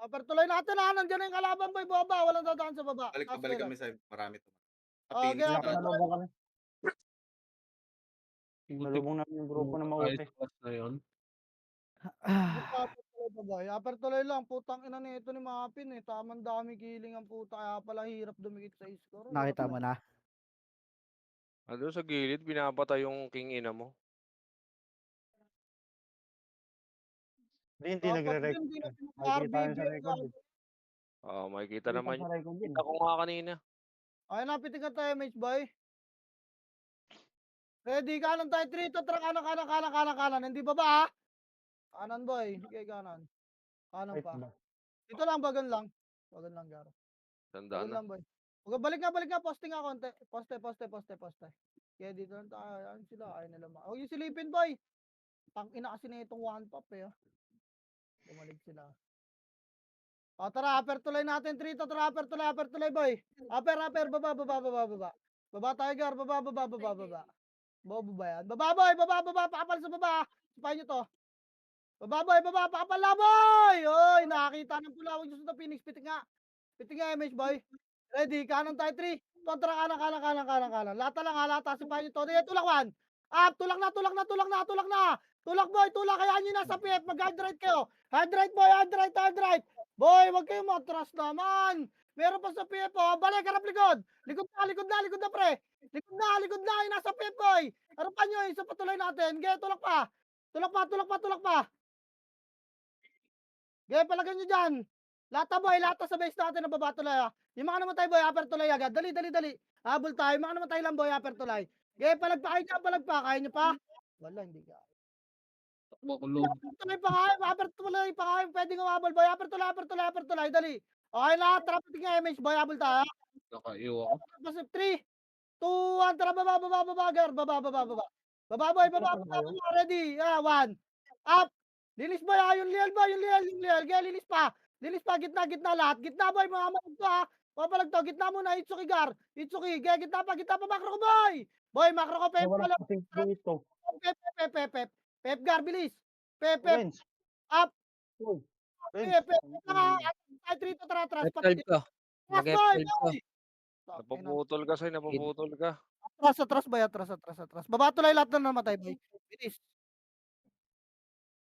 Upper tuloy natin, ha. Nandiyan na yung kalaban, boy. Baba. Walang dadaan sa baba. Balik kami sa marami to. Okay, Phoenix upper na. tuloy. Nakasalubong kami. Salubong namin yung grupo na mauti. Na yun. Upper tuloy lang. Putang ina nito ni Mapin, eh. Tamang dami killing ang puta. Kaya pala hirap dumikit sa score. Nakita mo na. Ano sa gilid, pinapatay yung king ina mo. Hindi nagre-record. Makikita yun sa record. Oo, makikita naman Sa yun. record yun. Kita ko nga kanina. Ay, napitigan tayo, MH boy. Ready, kanan tayo, 3 to, kanan. Hindi ba ba, ha? Kanan, boy. Sige, kanan. Kanan Wait pa. ba? Dito lang, bagan lang. Bagan lang, Garo. Tandaan Bagan na. lang, boy. Balik nga. Posting nga konti. Poste. Kaya dito lang tayo. Ayan sila. Ayaw nila huwag yung silipin, boy. Tangina kasi na itong one pop, eh. Bumalik sila. O, tara, upper tuloy natin. 3 to, tara, upper tuloy, boy. Upper, baba. Baba tayo, Gar. Baba. Bobo ba yan? Baba, boy. Pakapal sa baba. Sipahin nyo to. Baba, boy. Pakapal na, boy. Oy, nakakita ng pula. Huwag nyo sa Phoenix. Pitik nga, MH, boy. Ready, kanan tayo, 3. Kontra, kanan. Lata lang, ha. Lata. Sipahin nyo to. Sige, tulak, 1. Up, tulak na. Tulak, boy. Kaya nyo nasa PF. Mag-hydrate kayo. Hydrate, boy. Hydrate. Boy, wag kayo matras naman. Meron pa sa PF, oh. Balik, harap likod. Likod na, pre. Likod na. Yung nasa PF, boy. Harapan nyo, isa patuloy natin. Ge, tulak pa. Ge, palagyan nyo dyan. Lata sa base natin na baba tuloy, ha. Yung mga namatay, boy, upper tuloy agad. Dali. Habol tayo. Yung mga namatay lang, boy, upper tuloy. Ge, palagpa. Kaya nyo pa? Wala, hindi ka. Makulog. Upper tuloy pa kayo. Pwede nga habol, boy. Upper tuloy. Dali. Okay, lahat. Tara, pati nga MH, boy. Habol tayo. Nakaiwa ako. Pasip 3, 2, 1. Tara, baba. Gar. Baba, boy. Baba. Ready. 1, Up! Linis boy, yung Liel boy, yung Liel. Gaya, linis pa. Linis pa, gitna lahat. Gitna boy, mga malag to ha. Papalag to, gitna muna, Itsuki Gar. Itsuki, gaya, gitna pa, macro ko boy. Boy, macro ko, Ay, Pep, wala pala. kasi dito. Pep. Pep Gar, bilis. Pep. Renz. Up. Uy. Renz. Pep. Ay, trito, atras. F12 ka. Atras boy, Mag-F12 ka. boy. Napuputol ka, Soy. Napuputol ka. Atras boy, atras. Baba tulay lahat na namatay boy. Bilis.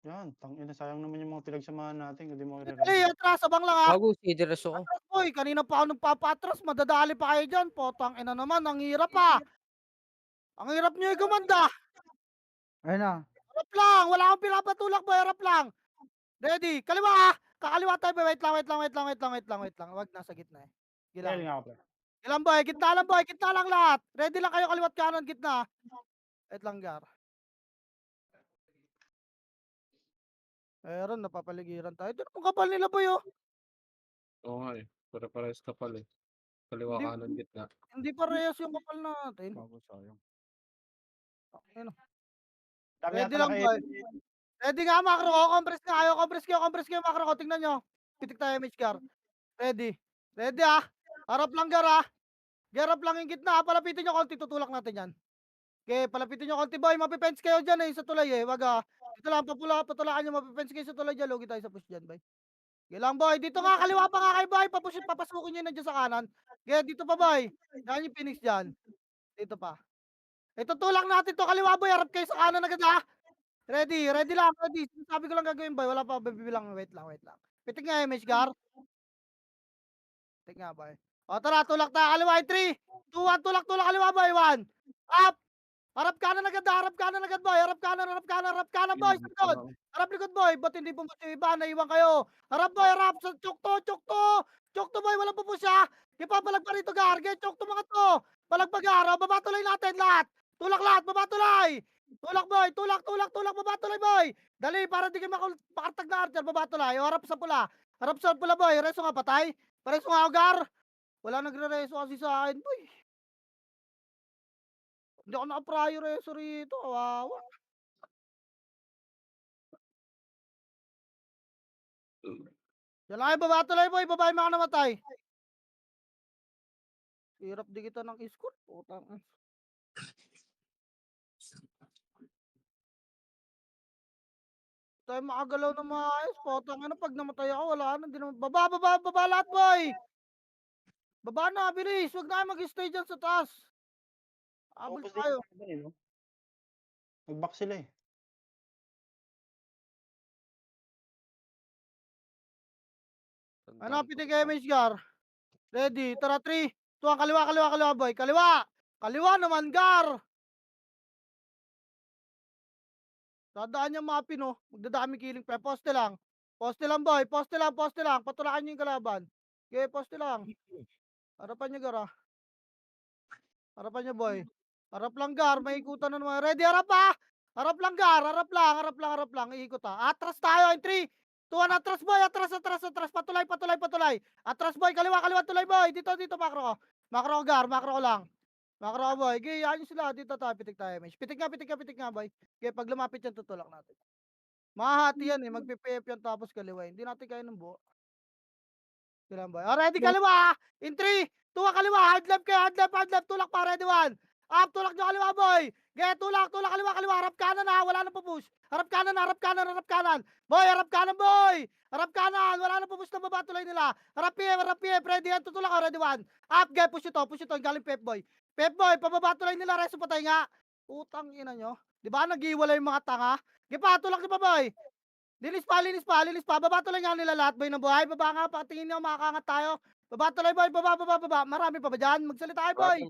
Yan, tangina, sayang naman yung mga pinagsamahan natin, hindi mo Dali, i-re-rank. atras, abang lang ha. Bago, sideres ako. Atras boy, kanina pa ako nagpapa-atras, madadali pa kayo dyan. Potang ina naman, ang hirap pa. Ang hirap nyo gumanda. Ayun na. Harap lang, wala akong pinapatulak boy, harap lang. Ready, kaliwa ha. Kakaliwa tayo boy, wait lang. Wag nasa gitna eh. Dahil Gilang. nga ako. Gilang boy, gitna lang lahat. Ready lang kayo, kaliwat kanan, gitna. Wait lang Gar. Meron, napapaligiran tayo. Ito ang kapal nila boy oh. Oo nga eh. Pare-pares kapal eh. Kaliwa Hindi- kanan gitna. Hindi parehas yung kapal natin. Bago sayang. Ayun. Dami Ready yata lang boy. naka-edit. Ready nga macro ko, compress nga kayo, compress kayo macro ko. Tingnan nyo. Pitik tayo image Gar. Ready. Ready ah. Harap lang Gar ah. Garap lang yung gitna, palapitin nyo konti, tutulak natin yan. Okay, palapitin nyo konti boy, mapipens kayo dyan eh, sa tulay eh, wag ah. Dito lang, patulakan nyo, mapipens kayo sa tulay dyan, lugi tayo sa push dyan boy. Okay lang boy, dito nga, kaliwa pa nga kayo boy, papasukin nyo na dyan sa kanan. Okay, dito pa boy, yan yung Phoenix dyan. Dito pa. Ito tulak natin to, kaliwa boy, harap kayo sa kanan agad ha. Ready lang, ready. Sabi ko lang gagawin boy, wala pa, bibilang, wait lang. Pitik nga image Gar. Pitik nga boy. O tara, tulak tayo, kaliwa 3, 2, 1, tulak, kaliwa boy, 1. Up! Harap kanan agad boy, harap kanan boy, sa likod. Harap likod boy, ba't hindi pumus yung iba, naiwan kayo. Harap boy, harap, sa Chokto boy, walang pupus ha. Di pa, palag pa rito Gar, get Chokto mga to. Palag pa Gar, o, baba tulay natin lahat. Tulak lahat, baba tulay. Tulak boy, baba tulay boy. Dali, para di kayo makartag na Archer, baba tulay. O, harap sa pula boy, reso nga patay. Pareso nga ako Gar. Wala nagre-reso kasi sa akin boy. Hindi ako naka-prior reso rito, kawawa. Yan lang kayo, baba tuloy boy, baba yung mga namatay. Hirap di kita ng iskot, putang. Tayo makagalaw na maayos, putang. Ano pag namatay ako, wala na, hindi naman. Baba lahat boy. Baba na, bilis, wag na kayo mag-stay dyan sa taas. Abol Focus tayo. dito eh, no? Nag-back sila eh. Ano, pitik image Gar. Ready, tara 3, 2, kaliwa boy, kaliwa naman Gar. Dadaan yung mga pino, magdadami killing pa, poste lang boy, poste lang, patulakan nyo yung kalaban. Okay, poste lang. Harapan nyo Gar ah. Harapan nyo boy. Harap lang Gar, may ikutan na naman. Ready, harap ha! Harap lang Gar, harap lang, iikot ha. Atras tayo in 3, 2, 1, atras boy, atras, patulay. Atras boy, kaliwa tulay boy, dito, macro ko. Macro ko Gar, macro ko lang. Macro ko boy, okay, yan sila, dito tayo, pitik tayo image. Pitik nga boy. Okay, pag lumapit yan, tutulak natin. Mahati yan eh, magpipip yan tapos kaliwa. Hindi natin kaya ng buo. Kailan boy? Ready kaliwa! In 3, 2, kaliwa! Hard left kayo, hard left, tulak pa, ready 1. Up, tulak nyo kaliwa boy! Get, tulak, kaliwa, harap kanan ha, wala na pupush. Harap kanan. Boy, harap kanan boy! Harap kanan, wala na pupush na baba tulay nila. Harap PM, ready yan, tutulak ka, ready 1. Up, get, push ito, galing Pep boy. Pep boy, pababa tulay nila, reso patay nga. Utang ina nyo. Di ba nag-iwala yung mga tanga? Gipa, tulak nyo pa boy! Linis pa. Baba tuloy nga nila lahat, boy, na buhay. Baba nga, patingin nyo, makakangat tayo. Baba tuloy, boy, baba. Marami pa ba dyan? Magsalita kayo, boy.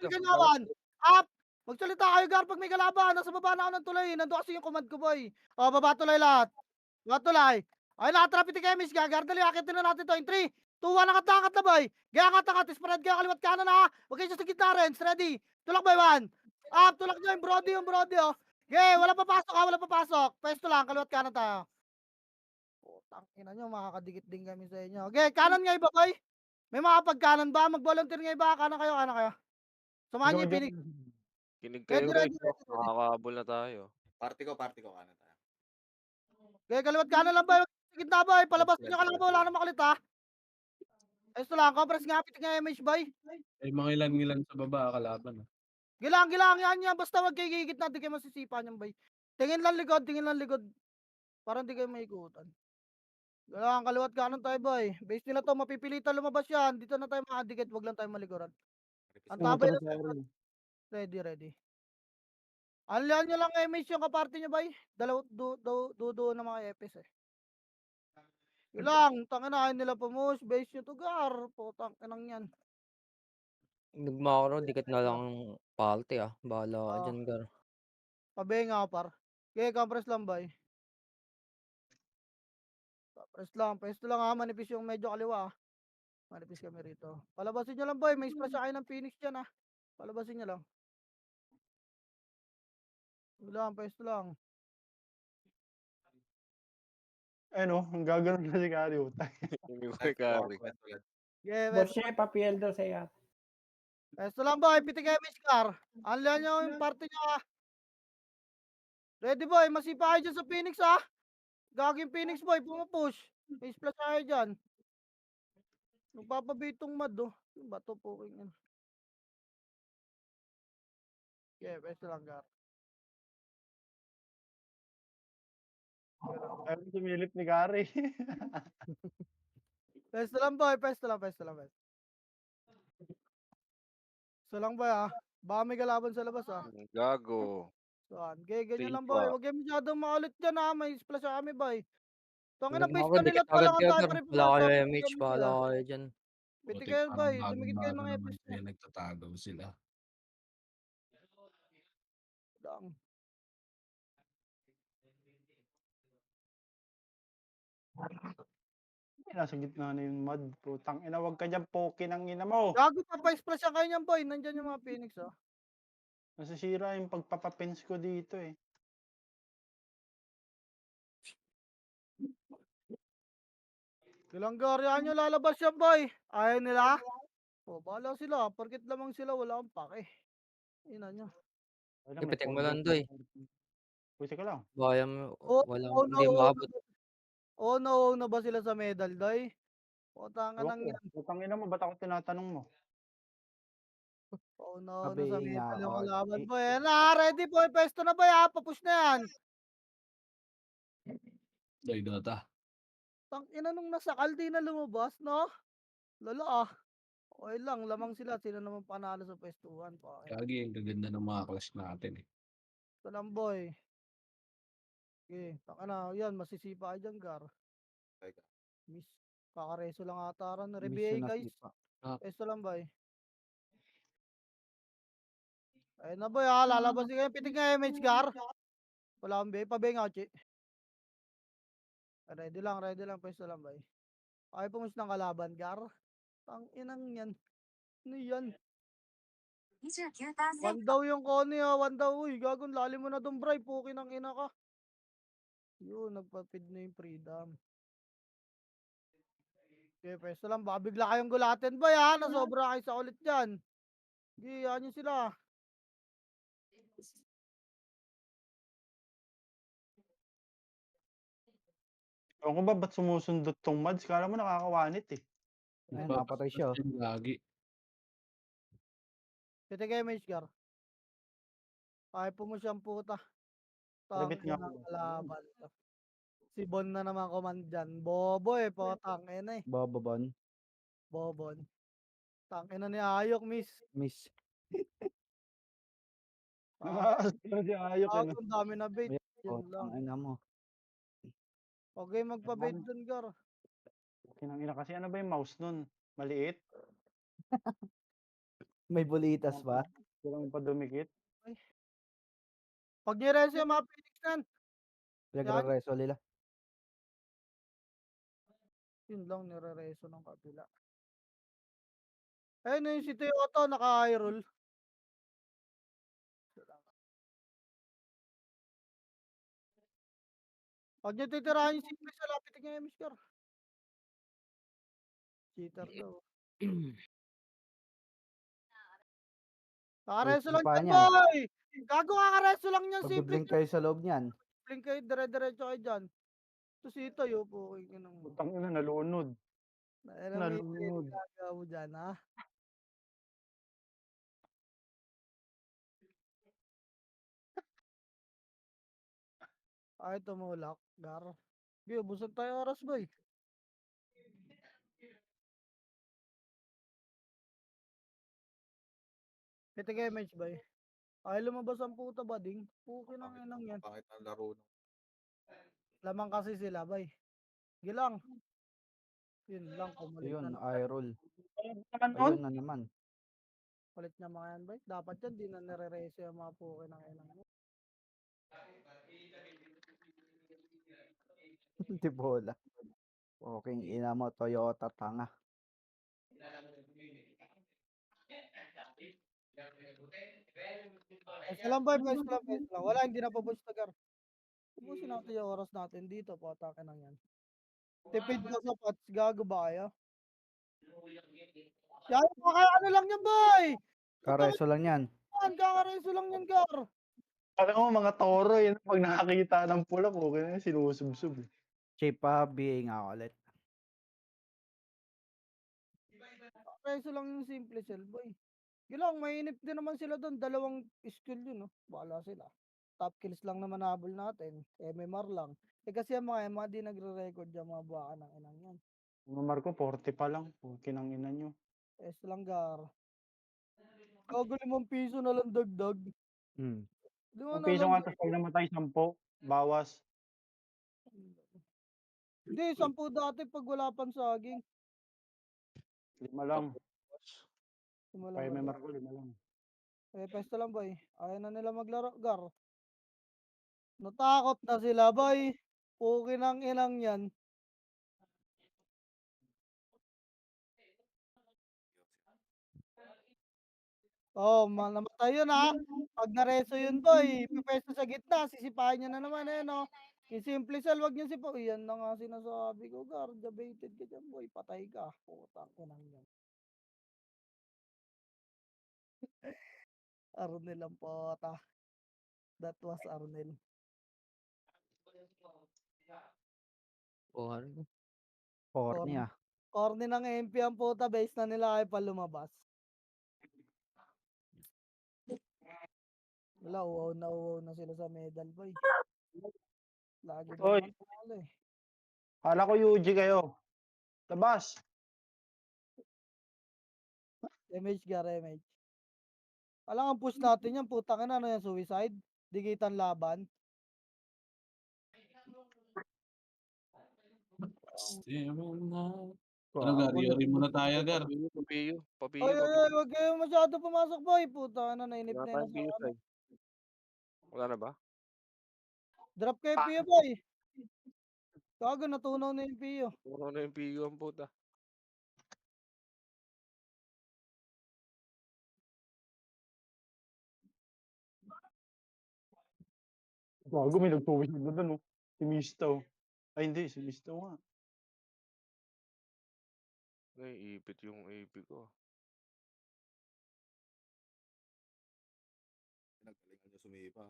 Ganyawan. Up! Magsalita kayo, Gar, pag may kalaban. Nasa baba na ako ng tuloy. Nandun kasi yung command ko, boy. O, baba tuloy lahat. Baba tuloy. Ay, nakatrapit yung chemist, Gar. Dali, akitin na natin to. In 3, 2, 1, angat na, boy. Gaya angat. Spread kayo, kaliwat kanan, ha. Huwag kayo sa gitna rin. Ready. Tulak, boy, 1. Up, tulak nyo yung Brody, oh. Okay, wala papasok. Pwesto lang, kaliwat kanan tayo. Putang ina nyo, makakadikit din kami sa inyo. Okay, kanan nga iba, boy. May mga pagkanan ba? Mag-volunteer nga iba. Kanan kayo. Samahan nyo yung pinig. Kinig kayo, Ready. Nakakahabol na tayo. Party ko, kanan tayo. Okay, kaliwat kanan lang boy. Sa gitna boy. Palabas nyo kalaban. Wala na makulit ha. Esto lang. Compress nga. Pitik nga MH boy. May mga ilan-ilan sa baba kalaban. Gilang. Yan. Basta wag kayo gigit na. Di kayo masisipa niyan boy. Tingin lang likod. Parang di kayo maikutan. Gilang. Kaliwat kanan tayo boy. Base nila to. Mapipilitan lumabas yan. Dito na tayo makadikit. Wag lang tayo maliguran. Ang tabay lang tayo. Ready. Alihan nyo lang MH yung kaparte nyo boy. Dalaw do ng mga EPS eh. Ilang, tangin na nila pumus, base nyo to gar. Putang inang yan. Nagmakaroon, dikit na lang palte ah. Bahala ka Ah. dyan, gar. Pabenga par. Okay, compress lang boy. Compress lang, pesto lang ha, manipis yung medyo kaliwa. Manipis kami rito. Palabasin nyo lang boy, may splash kayo ng Phoenix dyan ha. Palabasin nyo lang. Ilang, pesto lang. Ano, ang gaganon na si Kari utang. Hindi ko kay Kari. Okay, Boss siya, papiel daw sa'yo. pesto lang boy, pitik MH car. Alihan nyo yung parte nyo ha. Ready boy, masipa kayo dyan sa Phoenix ha. Gaging Phoenix boy, pumapush. May splash kayo dyan. Nagpapabitong mad oh. Yung bato po yan. Okay, pesto lang gar. Ayaw sumilip ni Kari. Pesto lang boy, pesto lang. Pesto lang boy ha. Baka may kalaban sa labas ha. Gago. Saan? Ganyan lang Tipa. boy. Huwag kayo masyadong maulit dyan ha. May splash kami boy. Tangin na base Nagmakaroon, ka nila dikit agad talaga kayo, tayo gar. pa rin Wala kayo pumasok. MH, bahala kayo dyan. Piti kayo boy. Tumigit kayo ng naman EPS kaya nagtatago sila. lang. Nasa gitna na yung mud. Putang ina, wag ka dyan poke ng ina mo. Gago pa pa splash kayo niyan boy. Nandyan yung mga Phoenix oh. Nasisira yung pagpapapins ko dito eh. Bilanggarya nyo lalabas yan boy. Ayaw nila. O bahala sila. Porkit lamang sila wala akong pake. Ina nyo. Wala, may Ipitik mo power lang, up. doy. Pwede ka lang. Kaya mo, Oh, hindi maabot. na ba sila sa medal doy? Putangan Ewan ng ko. yan. Putang ina mo, ba't ako tinatanong mo? Na Sabi sa nga, medal yung oh, kalaban eh. boy. Ayan na, ready boy. Pesto na boy ha. Papush na yan. Doy Dota. Tang ina nung nasa kaldi na lumabas, no? Lala ah. Okay lang, lamang sila. Sila naman panalo sa pestuhan. Kagi ang gaganda ng mga clash natin eh. Ito lang boy. Okay, taka na. Yan, masisipa kayo dyan, Gar. Miss. Kakareso lang ata rin. Rebiay Mission na guys. sipa. Pesto lang boy. Ayun na boy ha. Lalabas kayo. Pitik nga MH, Gar. Wala akong bay. Pabenga, Chi. Ready lang. Pesto lang boy. Ay, pumus ng kalaban, Gar. Tang inang yan. Ano yan? One daw yung Connie ha. One daw. Uy, gagon. Lalim mo na dong bray. Puki ng ina ka. Yun, nagpapid na yung freedom. Okay, pesto lang. Baka bigla kayong gulatin boy ha. Nasobra kayo sa ulit dyan. Sige, yan nyo sila. Ewan ko ba ba't sumusundot tong mads? Kala mo nakakawanit eh. Ayun, napatay siya. Yan lagi. Pwede kayo may Gar. Ay po mo siyang puta. Rabbit nga Tangin ako. ng kalaban. Si Bon na naman command dyan. Bobo eh. Potang ina eh. Bababon. Bobon. Tangin na ni Ayok, miss. Miss. Nakakaas na si Ayok eh. no? Ang dami na bait. Oh, Yun lang. ang ina mo. Okay, magpa-bait dun, Gar. Kinang ina kasi ano ba yung mouse nun? Maliit? May bulitas ba? Kailangan pa dumikit? Pag nireso yung mga Phoenix nan. Nagre-reso nila. Yun lang, nire-reso ng kabila. Ayun na yung si Teoto, naka-high roll. Pag nyo titirahin yung simple sa lapit ng MS Gar. Cheater daw. Kakareso lang pa dyan, niyan. boy! Gago kakareso lang yan, simple. Pag-blink kayo sa loob niyan. Blink kayo, dire-diretso kayo dyan. Ito si Itoy, oh, puking ina mo. Putang ina, nalunod. Alam mo, Itoy, Nalunod. ginagawa mo dyan, ha? Ay, tumulak, Gar. Biyo, busog tayo oras, boy. Pitik image, boy. Ay, lumabas ang puta, bading. Pukin ang inang yan. Pangit ang laro nung Lamang kasi sila, boy. Gilang. Yun lang, kumalit Ayun, na naman. eye roll. Naman nun? Ayun na naman. Kulit na mga yan, boy. Dapat yan, di na nare-race yung mga pukin ang inang yan. Di bola. Fucking ina mo, Toyota tanga. Pwesto lang, boy. Pwesto lang, pwesto lang. Wala, hindi na pabush na, Gar. Ubusin natin yung oras natin dito. Patake nang yan. Tipid ka sa pots. Gago ba kaya? Yan, ano lang yan, boy! Kareso lang yan. Kakareso lang yan, Gar. Alam mo, mga toro yun, pag nakakita ng pula, okay na, sinusubsub. Shape pa, BA nga ulit. Kakareso lang yung simple cell, boy. Gilang, mainip din naman sila doon. Dalawang skill yun, no? Bahala sila. Top kills lang naman habol natin. MMR lang. Eh kasi yung mga di nagre-record yung mga buwaka ng inang yan. Mga Marco, 40 pa lang. Kinang ina nyo. Es lang, Gar. Gago 5 piso na lang dagdag. Hmm. Di mo Kung na piso lang. nga, tapos pag namatay 10, bawas. Hindi, 10 dati pag wala pang saging. 5 lang. Wala Kaya may lang. Marco, 5 lang. Eh, pesto lang, boy. Ayaw na nila maglaro, Gar. Natakot na sila, boy. Pukin ang inang yan. Oh, namatay yun, ha? Pag nareso yun, boy, pipesto sa gitna, sisipahin niya na naman, eh, no? Yung simple cell, wag niyo sipa. Yan na nga sinasabi ko, Gar. Debated ka dyan, boy. Patay ka. Putang inang yan. Arnel ang pota. That was Arnel. O ano? Corny ah. Corny ng MP ang puta, base na nila kayo pa lumabas. Wala, uwaw na sila sa medal, boy. Lagi ba Oy. naman panalo, eh. Kala ko UG kayo. Labas. Damage ga, damage. Alam ang push natin yan, putang ina, ano yan, suicide? Digitan laban. Ano, Gar? Yari muna tayo, Gar. Papiyo. Ay, ay, ay, wag kayo masyado pumasok, boy. Puta, ano, nainip Wala na tayong yun sa piyo, ano. Tay. Wala na ba? Drop kay Pio, boy. Gago, natunaw na yung Pio. Puro na yung piyo ang puta. Gago, may nagtuwis na doon, oh. Si Misto. Ay, hindi. Si Misto nga. Naiipit yung AP ko. Pinagalingan niya sumipa.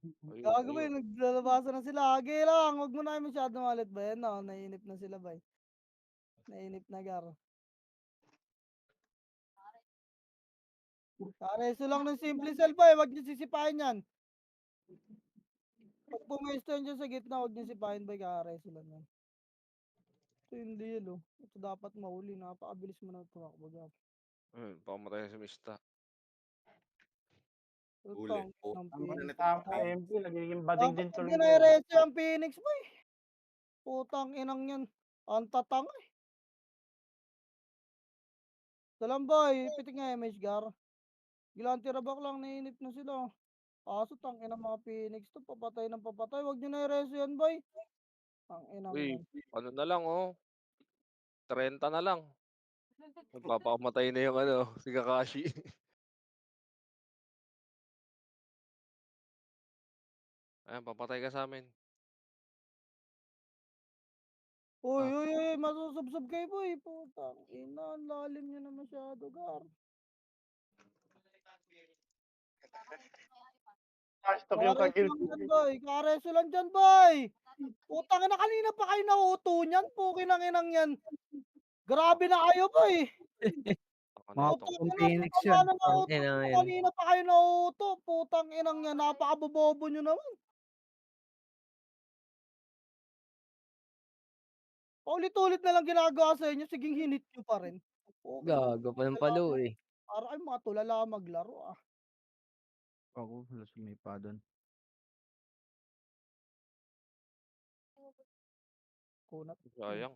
Ayun, Gago, boy, ayun. naglalabasan na sila. Agi lang, wag mo na kayo masyado malit ba yan, no? Nainip na sila, boy. Nainip na, Gar. Kareso lang ng simple cell, boy. Wag niyo sisipahin yan. Pag pumesto yan dyan sa gitna, wag niyo sipahin, boy. Kareso lang yan. Ito hindi yun, oh. Ito dapat mahuli. Napakabilis mo na tumakbo, Gar. Ayun, pakamatay na si Mista. Huli. Utang Oh, ng Ang Phoenix. tama MP, nagiging bading din Dapat tuloy. hindi na-reso yung Phoenix, boy. Putang inang yan. Ang tatang, eh. Salam, boy. Pitik nga, MH, Gar. Gilanti rabak lang, nainip na sila. Kaso tang ina mga Phoenix to, papatay ng papatay. Wag niyo na i-reso yan, boy. Ang inang Uy, yan. ano na lang, oh. 30 na lang. Magpapakamatay na yung ano, si Kakashi. Ayan, papatay ka sa amin. Uy, uy, uy, masusubsob kayo, boy. Putang ina, ang lalim niyo na masyado, Gar. Hashtag yung Kareso kagil. lang dyan, boy. Kareso lang dyan, boy. Putang ina, kanina pa kayo nauuto niyan. Pukin ang inang yan. Grabe na kayo, boy. Ako na Mga itong Putang ina, Phoenix tama yan. na nauuto. Tangina nyo. yan. Kanina pa kayo nauuto. Putang inang yan. Napakabobobo nyo naman. Paulit-ulit na lang ginagawa sa inyo. Siging hinit nyo pa rin. Okay. Gago pa ng palo eh. Para kayo mga tulala maglaro, ah. Ako, wala sumipa doon. Kunat. sayang.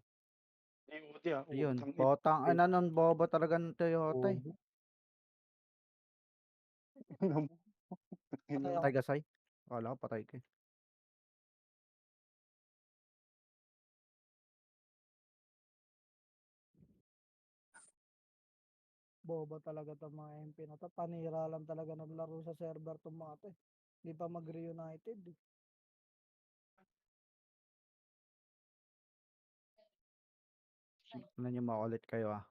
Hindi, ah. Ayun, Utang ina. potang ano nun, bobo talaga ng Toyota eh. Patay ako. Patay ka, Sai? Akala ko patay ka eh. Boba talaga itong mga MP na to. Panira lang talaga ng laro sa server itong mga to. Hindi pa mag-reunited. Eh. Ano nyo makulit kayo ah.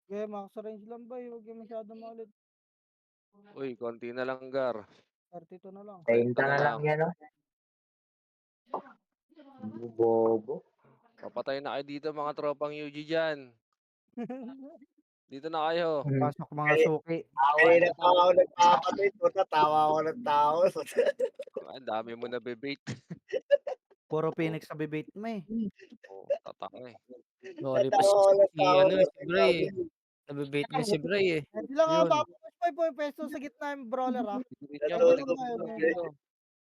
Okay, max range lang ba? Huwag yung masyado malit. Uy, konti na lang, Gar. 32 na lang. 30 na lang. yan, no? Bobo. Papatay na kayo dito, mga tropang UG dyan. Dito na kayo. Pasok mga suki. Kanina pa ako nagpapatay, puta, tawa ako ng tao. Ang dami mo na bebait. Puro Phoenix sa bibait mo eh. Oh, tatak na eh. Sorry pa Natawa ako ng si tao. ano si Bray eh. Nabibait mo si Bray eh. Hindi lang Yun. papapush pa yung peso sa gitna yung brawler ha. Bibait Ito, niya, Ready balik lang ko ba yun? dito.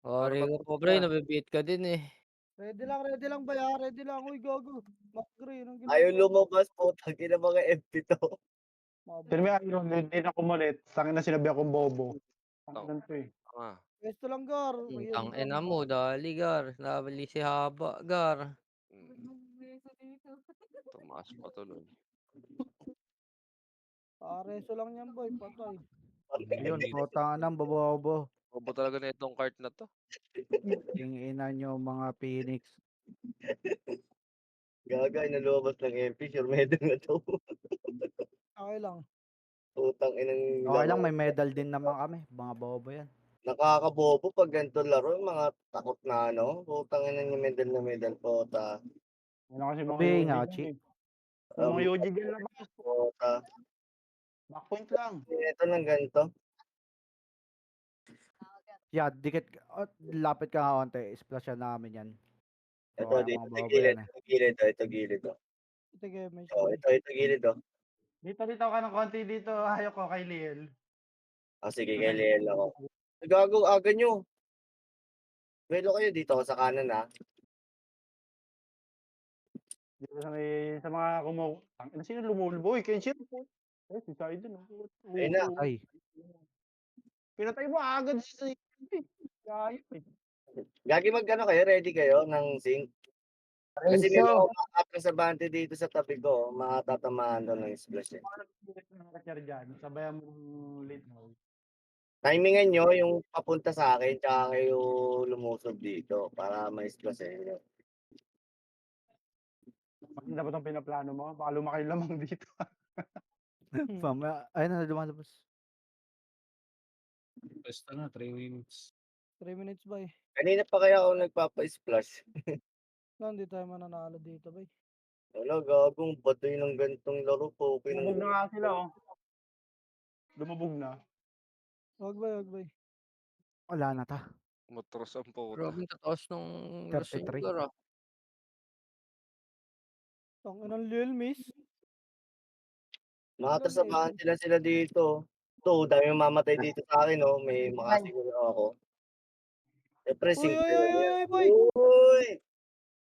Sorry Para ka po Bray, nabibait ka din eh. Ready lang ba ya? Ready lang. Uy, gago. Mag-green. Ang Ayaw lumabas po, tagin na mga MP to. Pero may iron, hindi na kumalit. Tangin na sinabi akong bobo. Tangin to eh. Ah, Pesto lang, Gar. Ayun, Ang ina mo, dali Gar. Nabali si Haba, Gar. tumaas pa tuloy. Reso lang yan, boy. Patay. Ayun, potang anang bobo. Bobo talaga na itong cart na to. Yung ina nyo mga Phoenix. Gaga, inalabas ng MP, sure medal na to. Okay lang. Putang inang Okay lang, laro. may medal din naman kami. Mga bobo yan. Nakakabobo pag ganito laro, mga takot na ano. Putang inang yung medal na medal po, ta. Ano kasi mga Sabi nga, Yoji Chi. eh. Yung mga Yoji gan labas. Puta. Backpoint lang. Ito ng ganito. Yeah, dikit. Lapit ka nga konti. Splashan namin yan. Ito, Okay, dito, mga ito bobo gilid, yan eh. ito gilid, ito gilid. Ito game, may Oh, ito gilid, oh. Dito ka ng konti dito. Hayok ko kay Liel. Ah, sige, kay Liel ako. Gago, aga nyo. Welo kayo dito ako sa kanan, ha. Dito sa mga Ano sino lumulbo? Uy, Kenshiro po. Eh, si Sai dun. Ayun na. Ay, Pinatay mo agad si Sai. Kaya eh. Gagi magkano kayo? Ready kayo ng sync? Kasi may mga umakatras sa bante dito sa tabi ko. Makatatamaan doon ng splash eh. Nakakachar dyan. Sabayan mo late now. Timingan nyo yung papunta sa akin tsaka kayo lumusob dito para may splash eh. Maganda ba itong pinaplano mo? Baka lumaki lamang dito. ayun na lumalabas. Basta na, 3 minutes. 3 minutes, boy. Kanina pa kaya ako nagpapa-splash. Hindi tayo mananalo dito, boy. Wala, gagong bato ng gantong laro po. Lumubog na nga sila oh. Lumubog na. Wag, boy. Wala na ta. Motros ang puta. Grabe tataas nung 33. gusto niyo Gar ah. Tang inang Lil Miss. Makatras sa bante lang sila dito. Ito, dami mamatay dito sa akin oh. May makasiguro ako. Siyempre, Uy, boy. Uy!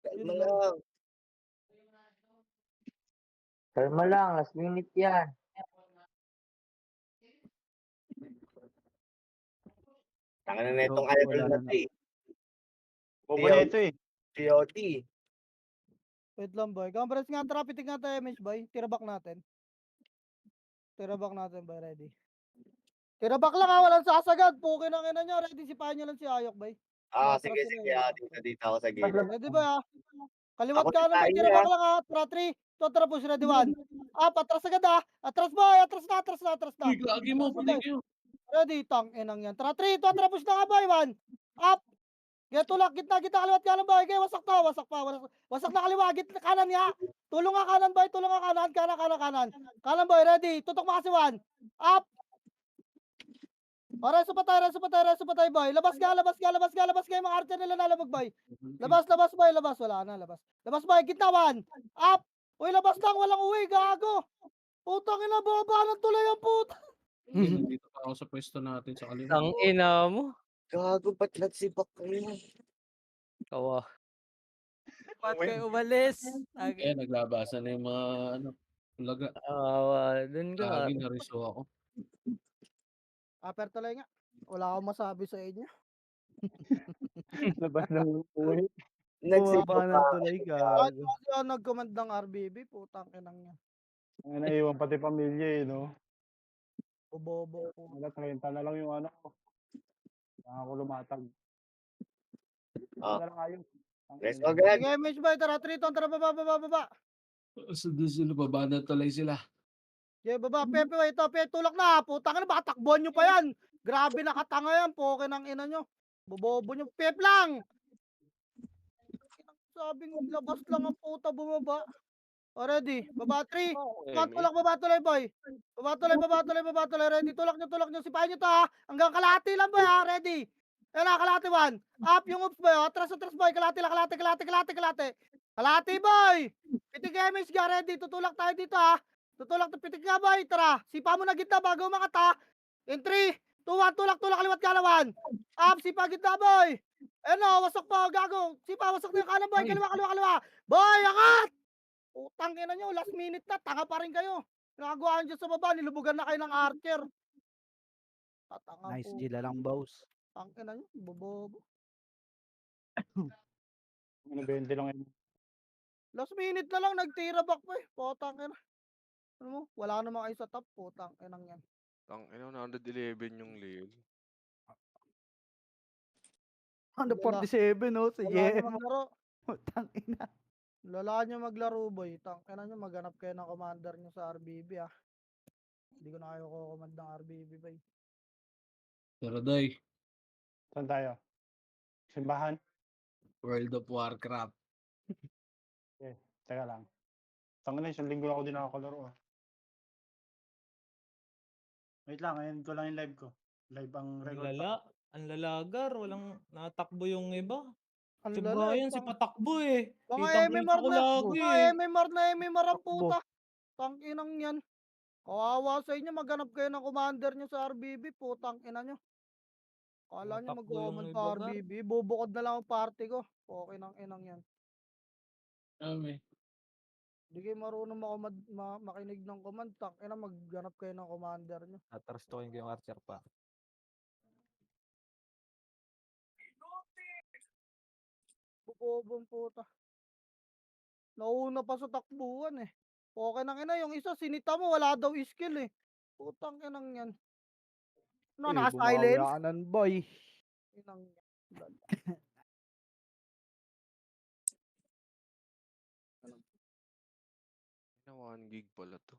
Kalma Yun lang. Kalma lang, last minute yan. Taka na netong So, idol wala na na. to eh. Bobo na ito eh. COD. Wait lang, boy. Conference nga, tara, pitik nga tayo, MH, boy. Tirabak natin, boy. Ready. Tirabak lang, ha. Walang sasagad. Pukin ang ina niya. Ready, sipahan niyo lang si Ayok, boy. Ah, Matras sige, sila sige. eh. Ah, dito ako sa gilid. Ready, boy, ha. Kaliwat Ako ka si naman. Tayo, Tirabak lang, ha. Tara, 3. Tara, push. Ready, 1. Up, atras agad ah. Atras boy, atras na, atras na, atras na. Uy, gagi mo, Atras na, patay boy. kayo. Ready, tang inang yan. Tara, 3, 2, atras na nga boy, 1. Up. Get tulak, gitna, gitna, kaliwat kanan boy. Okay, wasak to, wasak pa, wasak na kaliwa, gitna, kanan ya. Tulong nga kanan boy, tulong nga kanan, kanan, kanan, kanan. Kanan boy, ready. Tutok mo kasi 1. Up. O, reso patay boy. Labas ka, labas ka, labas ka, labas ka. Yung mga archer nila nalabag boy. Labas, labas boy, labas. Wala na, labas. Labas boy, gitna 1. Up. Uy, labas lang, walang uwi, gago. Putang ina, baba ng tuloy ang puta. Hindi, nandito pa ako sa pwesto natin sa kaliwa. Tang ina mo. Gago, ba't nagsibak kayo? Kawa. Ba't kayo umalis? Eh, naglabasan na yung mga ano, ulaga. Kawa. Dun ka. Gagi, nariso ako. Aper tuloy nga. Wala akong masabi sa inyo. Labas ng uwi. Nagsibak Bumaba ng pa. tuloy, Kahit gago. kasi ako nag-command ng RBB, putang inang yan. Ang naiwan pati pamilya eh, no? Bobo po. Wala, 30 na lang yung ano ko. Kaya ako lumatag. Ah. Wala lang ayos. Ang Let's ina. go, Greg. Sige, Mitch boy, tara, Triton, tara, baba, baba, baba. So, doon sila, baba na tuloy sila. Sige, baba, Pepe, wait, Pepe, tulak na, putang ina, baka takbuhan nyo pa yan. Grabe nakatanga yan, poke ng ina nyo. Bobobo nyo, Pepe lang. Sabing labas lang ang puta, bumaba. Already, baba 3. Tulak, baba tuloy, boy. Baba tuloy, baba tuloy, baba tuloy. Ready, tulak nyo. Sipahin nyo to, ha. Hanggang kalahati lang, boy, ha. Ready. Yan na, kalahati 1. Up yung ups, boy. Atras, boy. Kalahati lang, kalahati. Kalahati, boy. Pitik MH ga, ready. Tutulak tayo dito, ha. Tutulak, pitik nga, boy. Tara, sipa mo na gitna bago umangat, ha. In 3, 2, 1, tulak, kaliwat kalawan. Up, sipa gitna, boy. Ano, wasak pa, gago. Sipa, wasak na yung kanan, boy. Kaliwa. Boy, angat! Putang ina nyo, last minute na, tanga pa rin kayo. Nagagawa dyan sa baba, nilubugan na kayo ng archer. Tatanga Nice po. gila lang, boss. Tang ina nyo, bobobo. Ano, 20 lang yun. Last minute na lang, nagtira back pa eh. Putang ina. Ano mo, wala naman kayo sa top, putang inang yan. Tang ina, 111 yung lead. Ano, 47, no? Si Wala nyo JM. maglaro. Putang ina. Wala nyo maglaro, boy. Tang ina nyo, maghanap kayo ng commander nyo sa RBB, ah. Hindi ko na kayo kukomand ng RBB, boy. Pero doy, Saan tayo? Simbahan? World of Warcraft. Teka lang. Tangin na, 1 linggo na ako din nakakalaro ah. Wait lang, ayan ko lang yung live ko. Live ang record Lala. Ang lalagar. Walang natakbo yung iba. Ang Si lala, Brian, si patakbo eh. mga Kitang-kita MMR ko na, lagi mga eh. MMR na Takbo. puta. Tang inang yan. Kawawa sa inyo, maghanap kayo ng commander nyo sa RBB, putang ina nyo. Kala nyo Tatakbo yung mag-comment iba, sa Gar. RBB, bubukod na lang ang party ko. Okay nang inang yan. Hindi kayo marunong makinig ng command, tang ina, maghanap kayo ng commander nyo. Tatrastuhin ko yung archer pa. Bubobong puta. Nauna pa sa takbuhan eh. Okay nang ina, yung isa sinita mo, wala daw skill eh. Putang inang yan. No, Uy, naka-silence? bumawianan, boy. Inang yan. Na 1 gig pala to.